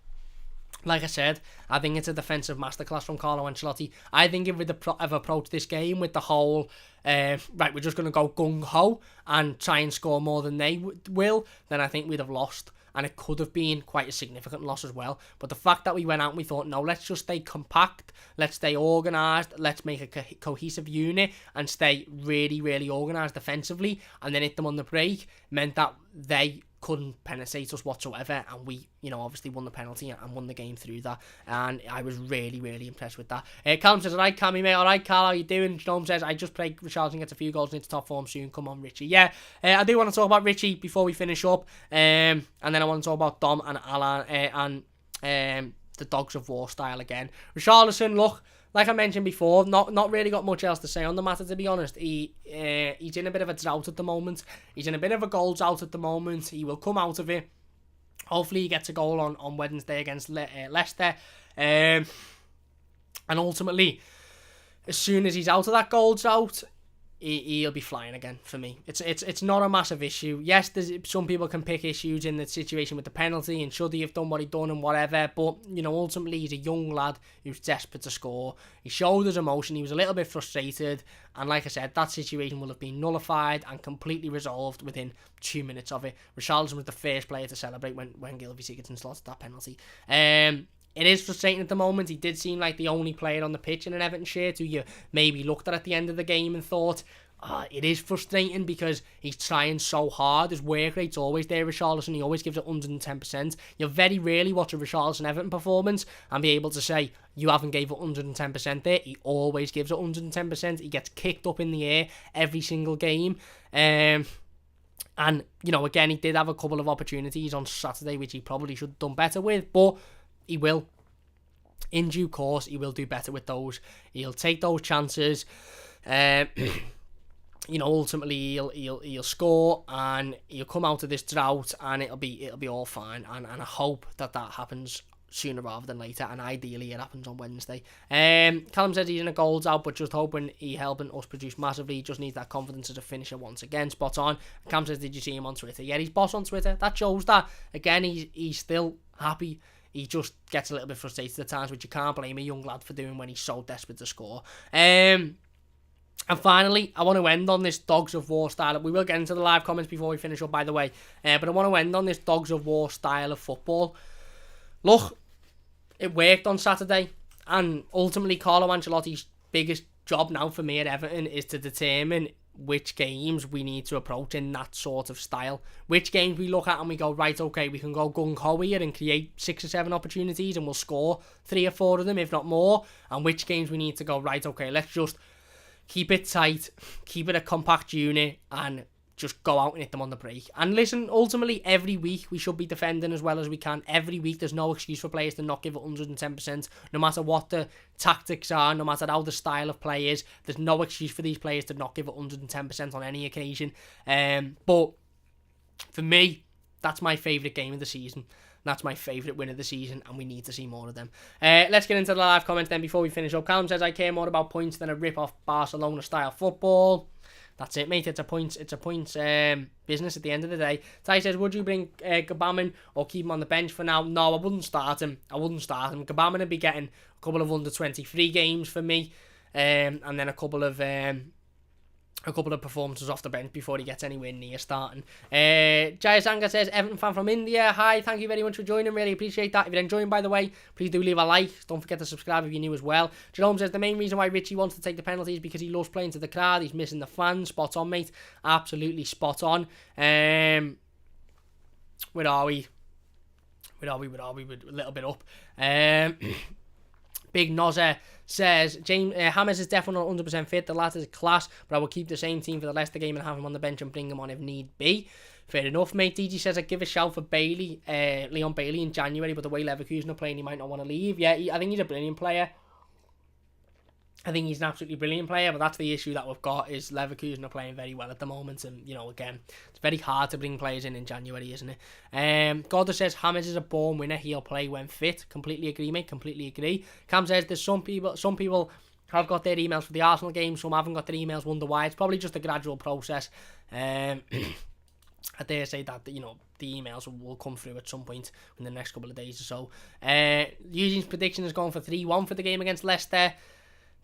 like I said, I think it's a defensive masterclass from Carlo Ancelotti. I think if we'd have approached this game with the whole, right, we're just going to go gung-ho and try and score more than they will, then I think we'd have lost. And it could have been quite a significant loss as well. But the fact that we went out and we thought, no, let's just stay compact, let's stay organised, let's make a cohesive unit and stay really, really organised defensively and then hit them on the break, meant that they couldn't penetrate us whatsoever, and we, obviously won the penalty and won the game through that, and I was really, really impressed with that. Callum says, alright Cammy mate, alright Carl, how you doing? Jerome says, I just pray Richarlison gets a few goals into top form soon, come on Richie. Yeah, I do want to talk about Richie before we finish up, and then I want to talk about Dom and Alan, and the Dogs of War style again. Richarlison, look, like I mentioned before, not really got much else to say on the matter, to be honest. He's in a bit of a drought at the moment. He's in a bit of a goal drought at the moment. He will come out of it. Hopefully he gets a goal on Wednesday against Leicester. And ultimately, as soon as he's out of that goal drought, he'll be flying again for me. It's not a massive issue. Yes, some people can pick issues in the situation with the penalty and should he have done what he done and whatever, but ultimately he's a young lad who's desperate to score. He showed his emotion. He was a little bit frustrated, and like I said, that situation will have been nullified and completely resolved within 2 minutes of it. Richarlison was the first player to celebrate when Gylfi Sigurdsson slotted that penalty. It is frustrating at the moment. He did seem like the only player on the pitch in an Everton shirt who you maybe looked at the end of the game and thought, it is frustrating because he's trying so hard. His work rate's always there, Richarlison. He always gives it 110%. You'll very rarely watch a Richarlison Everton performance and be able to say, you haven't gave it 110% there. He always gives it 110%. He gets kicked up in the air every single game. And, again, he did have a couple of opportunities on Saturday, which he probably should have done better with, but he will. In due course, he will do better with those. He'll take those chances. Ultimately he'll score and he'll come out of this drought and it'll be all fine. And I hope that happens sooner rather than later, and ideally it happens on Wednesday. Callum says he's in a goals out, but just hoping he helping us produce massively. He just needs that confidence as a finisher once again. Spot on. Cam says, did you see him on Twitter? Yeah, he's boss on Twitter. That shows that. Again, he's still happy. He just gets a little bit frustrated at times, which you can't blame a young lad for doing when he's so desperate to score. And finally, I want to end on this Dogs of War style. We will get into the live comments before we finish up, by the way. But I want to end on this Dogs of War style of football. Look, it worked on Saturday. And ultimately, Carlo Ancelotti's biggest job now for me at Everton is to determine which games we need to approach in that sort of style. Which games we look at and we go, right, okay, we can go gung-ho here and create 6 or 7 opportunities and we'll score 3 or 4 of them, if not more. And which games we need to go, right, okay, let's just keep it tight, keep it a compact unit, and just go out and hit them on the break. And listen, ultimately, every week we should be defending as well as we can. Every week there's no excuse for players to not give it 110%. No matter what the tactics are, no matter how the style of play is, there's no excuse for these players to not give it 110% on any occasion. But for me, that's my favourite game of the season. That's my favourite win of the season, and we need to see more of them. Let's get into the live comments then before we finish up. Callum says, I care more about points than a rip-off Barcelona-style football. That's it, mate. It's a points business at the end of the day. Ty says, would you bring Gbamin or keep him on the bench for now? No, I wouldn't start him. Gbamin would be getting a couple of under-23 games for me, and then a couple of performances off the bench before he gets anywhere near starting. Jayasanga says, Everton fan from India. Hi, thank you very much for joining. Really appreciate that. If you're enjoying, by the way, please do leave a like. Don't forget to subscribe if you're new as well. Jerome says, the main reason why Richie wants to take the penalty is because he loves playing to the crowd. He's missing the fans. Spot on, mate. Absolutely spot on. Where are we? We're a little bit up. Big Nozzer says, James is definitely not 100% fit. The latter is class, but I will keep the same team for the Leicester game and have him on the bench and bring him on if need be. Fair enough, mate. DG says, I'd give a shout for Leon Bailey in January, but the way Leverkusen are playing, he might not want to leave. Yeah, I think he's a brilliant player. I think he's an absolutely brilliant player, but that's the issue that we've got, is Leverkusen are playing very well at the moment, and, again, it's very hard to bring players in January, isn't it? Gordon says, James is a born winner, he'll play when fit. Completely agree, mate, completely agree. Cam says, there's some people have got their emails for the Arsenal game, some haven't got their emails, wonder why. It's probably just a gradual process. I dare say that, the emails will come through at some point in the next couple of days or so. Eugene's prediction is going for 3-1 for the game against Leicester.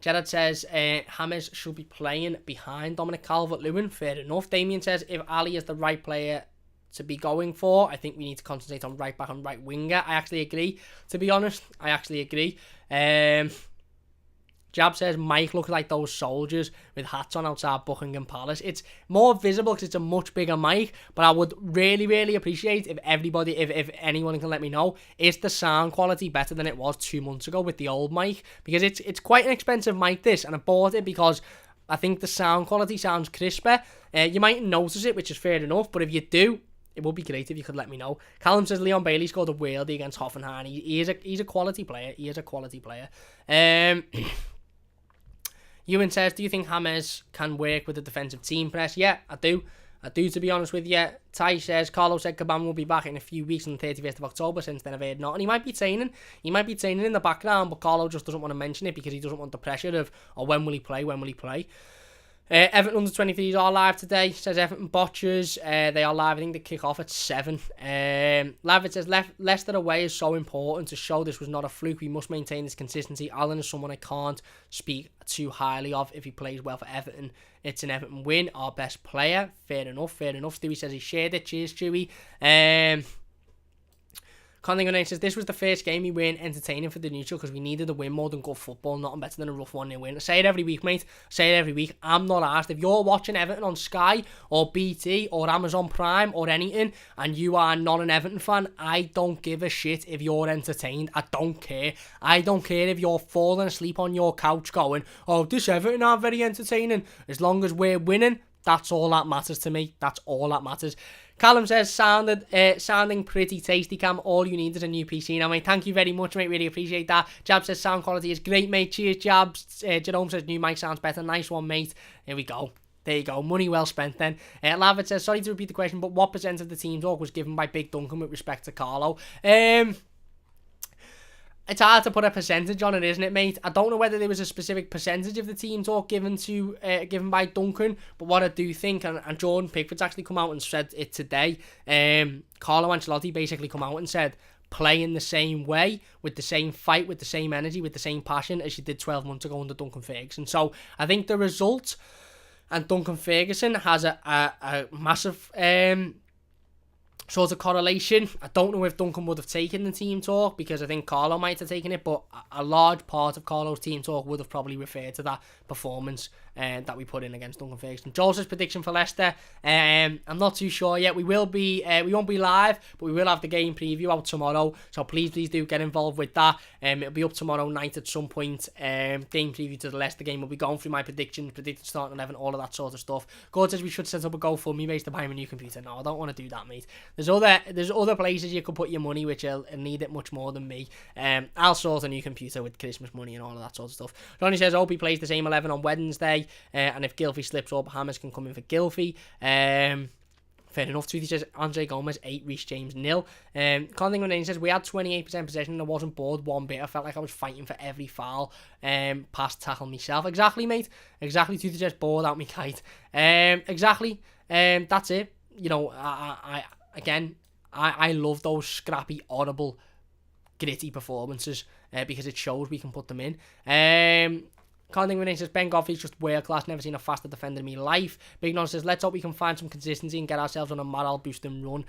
Gerard says, James should be playing behind Dominic Calvert-Lewin. Fair enough. Damien says, if Ali is the right player to be going for, I think we need to concentrate on right back and right winger. I actually agree. To be honest, I actually agree. Jab says, Mike looks like those soldiers with hats on outside Buckingham Palace. It's more visible because it's a much bigger mic, but I would really, really appreciate if anyone can let me know, is the sound quality better than it was 2 months ago with the old mic? Because it's quite an expensive mic, this, and I bought it because I think the sound quality sounds crisper. You might notice it, which is fair enough, but if you do, it would be great if you could let me know. Callum says Leon Bailey scored a worldie against Hoffenheim. He's a quality player. He is a quality player. Ewan says, do you think James can work with the defensive team press? Yeah, I do. To be honest with you. Ty says, Carlo said Gbamin will be back in a few weeks on the 31st of October. Since then I've heard not. And he might be training in the background, but Carlo just doesn't want to mention it because he doesn't want the pressure of, when will he play? Everton under 23s are live today. Says Everton Botchers. They are live. I think they kick off at 7. Lavid says Leicester away is so important to show this was not a fluke. We must maintain this consistency. Allen is someone I can't speak too highly of. If he plays well for Everton, it's an Everton win. Our best player. Fair enough. Stewie says he shared it. Cheers, Stewie. Conning says this was the first game we weren't entertaining for the neutral because we needed a win more than good football. Nothing better than a rough 1-0 win. I say it every week, mate. I say it every week. I'm not asked. If you're watching Everton on Sky or BT or Amazon Prime or anything and you are not an Everton fan, I don't give a shit if you're entertained. I don't care. I don't care if you're falling asleep on your couch going, oh, this Everton aren't very entertaining. As long as we're winning, that's all that matters to me. That's all that matters. Callum says, sounding pretty tasty, Cam. All you need is a new PC now, mate. Thank you very much, mate. Really appreciate that. Jab says, sound quality is great, mate. Cheers, Jabs. Jerome says, new mic sounds better. Nice one, mate. Here we go. There you go. Money well spent then. Lavid says, sorry to repeat the question, but what % of the team talk was given by Big Duncan with respect to Carlo? It's hard to put a percentage on it, isn't it, mate? I don't know whether there was a specific percentage of the team talk given by Duncan, but what I do think, and Jordan Pickford's actually come out and said it today, Carlo Ancelotti basically come out and said, play in the same way, with the same fight, with the same energy, with the same passion as you did 12 months ago under Duncan Ferguson. So I think the result, and Duncan Ferguson has a massive sort of correlation. I don't know if Duncan would have taken the team talk because I think Carlo might have taken it, but a large part of Carlo's team talk would have probably referred to that performance that we put in against Duncan Ferguson. Joel's prediction for Leicester, I'm not too sure yet. We won't be live, but we will have the game preview out tomorrow, so please do get involved with that. It'll be up tomorrow night at some point. Game preview to the Leicester game. We'll be going through my predicted starting 11, all of that sort of stuff. God says we should set up a GoFundMe base to buy him a new computer. No, I don't want to do that, mate. There's other places you could put your money which will need it much more than me. I'll sort a new computer with Christmas money and all of that sort of stuff. Johnny says, I hope he plays the same 11 on Wednesday, and if Gylfi slips up, Hammers can come in for Gylfi. Fair enough. Tweety says, Andre Gomez 8, Reece James 0. Conning says, we had 28% possession and I wasn't bored one bit. I felt like I was fighting for every foul, pass tackle myself. Exactly, mate. Exactly. Tweety says, bored out me kite. Exactly. That's it. You know, I love those scrappy, horrible, gritty performances because it shows we can put them in. Conning says, Ben Godfrey's just world class, never seen a faster defender in my life. Big Non says, let's hope we can find some consistency and get ourselves on a morale boosting run.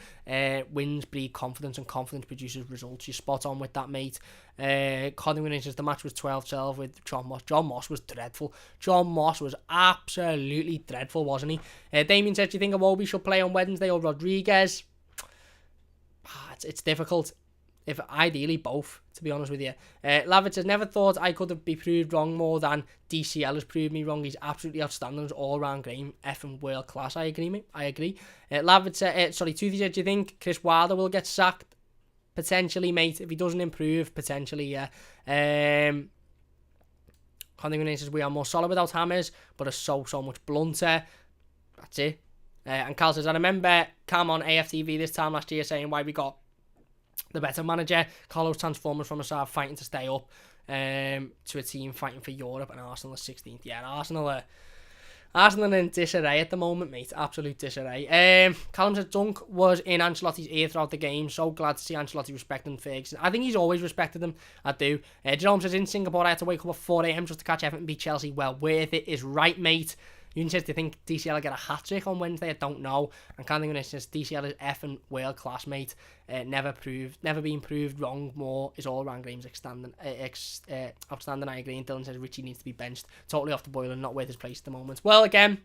Wins breed confidence and confidence produces results. You're spot on with that, mate. Conning says, the match was 12-12 with John Moss. John Moss was dreadful. John Moss was absolutely dreadful, wasn't he? Damien says, do you think Iwobi should play on Wednesday or Rodriguez? It's difficult. If ideally both, to be honest with you. Lavid says, never thought I could have been proved wrong more than DCL has proved me wrong. He's absolutely outstanding. He's all-round game. Effing world class. I agree, mate. I agree. Lavid said, Toothy said, do you think Chris Wilder will get sacked? Potentially, mate. If he doesn't improve, potentially, yeah. Conning says, we are more solid without Hammers, but are so much blunter. That's it. And Cal says, I remember Cam on AFTV this time last year saying why we got the better manager. Carlos transformed from a side fighting to stay up to a team fighting for Europe, and Arsenal are 16th. Yeah, Arsenal are in disarray at the moment, mate. Absolute disarray. Callum says, Dunk was in Ancelotti's ear throughout the game. So glad to see Ancelotti respecting Ferguson. I think he's always respected him. I do. Jerome says, in Singapore I had to wake up at 4 a.m. just to catch Everton beat Chelsea. Well worth it. Is right, mate. You says, do you think DCL will get a hat-trick on Wednesday? I don't know. And Canning says, DCL is effing world-class, mate. Never been proved wrong more. Is all-round games outstanding. I agree. And Dylan says, Richie needs to be benched. Totally off the boil and not worth his place at the moment. Well, again,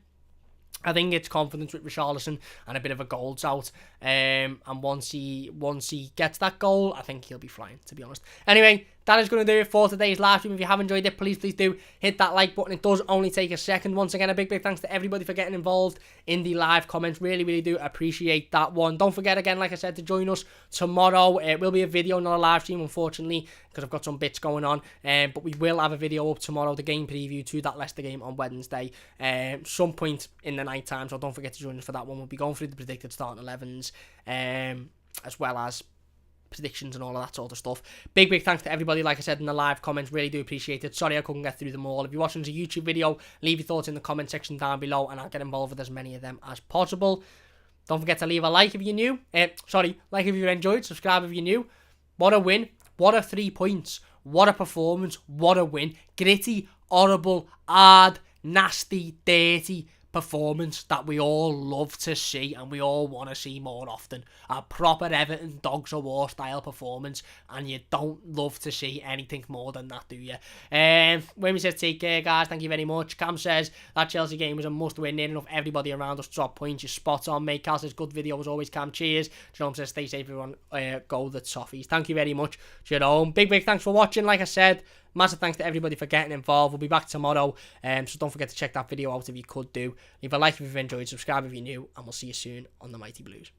I think it's confidence with Richarlison and a bit of a goals out. And once he gets that goal, I think he'll be flying, to be honest. Anyway, that is going to do it for today's live stream. If you have enjoyed it, please do hit that like button. It does only take a second. Once again, a big thanks to everybody for getting involved in the live comments. Really do appreciate that one. Don't forget, again, like I said, to join us tomorrow. It will be a video, not a live stream, unfortunately, because I've got some bits going on. But we will have a video up tomorrow, the game preview to that Leicester game on Wednesday, some point in the night time. So don't forget to join us for that one. We'll be going through the predicted starting 11s, as well as predictions and all of that sort of stuff. Big thanks to everybody, like I said in the live comments, really do appreciate it. Sorry I couldn't get through them all. If you're watching as a YouTube video, leave your thoughts in the comment section down below and I'll get involved with as many of them as possible. Don't forget to leave a like if you're new. Like if you enjoyed, subscribe if you're new. What a win, what a 3 points, what a performance, what a win. Gritty, horrible, hard, nasty, dirty performance that we all love to see and we all want to see more often. A proper Everton dogs of war style performance, and you don't love to see anything more than that, do you? When we said take care, guys, thank you very much. Cam says that Chelsea game was a must win, near enough everybody around us drop points. You're spot on, mate. Cal says good video as always, Cam, cheers. Jerome says stay safe everyone, go the Toffees. Thank you very much, Jerome. Big thanks for watching. Like I said, massive thanks to everybody for getting involved. We'll be back tomorrow, so don't forget to check that video out if you could do. Leave a like if you've enjoyed, subscribe if you're new, and we'll see you soon on the Mighty Blues.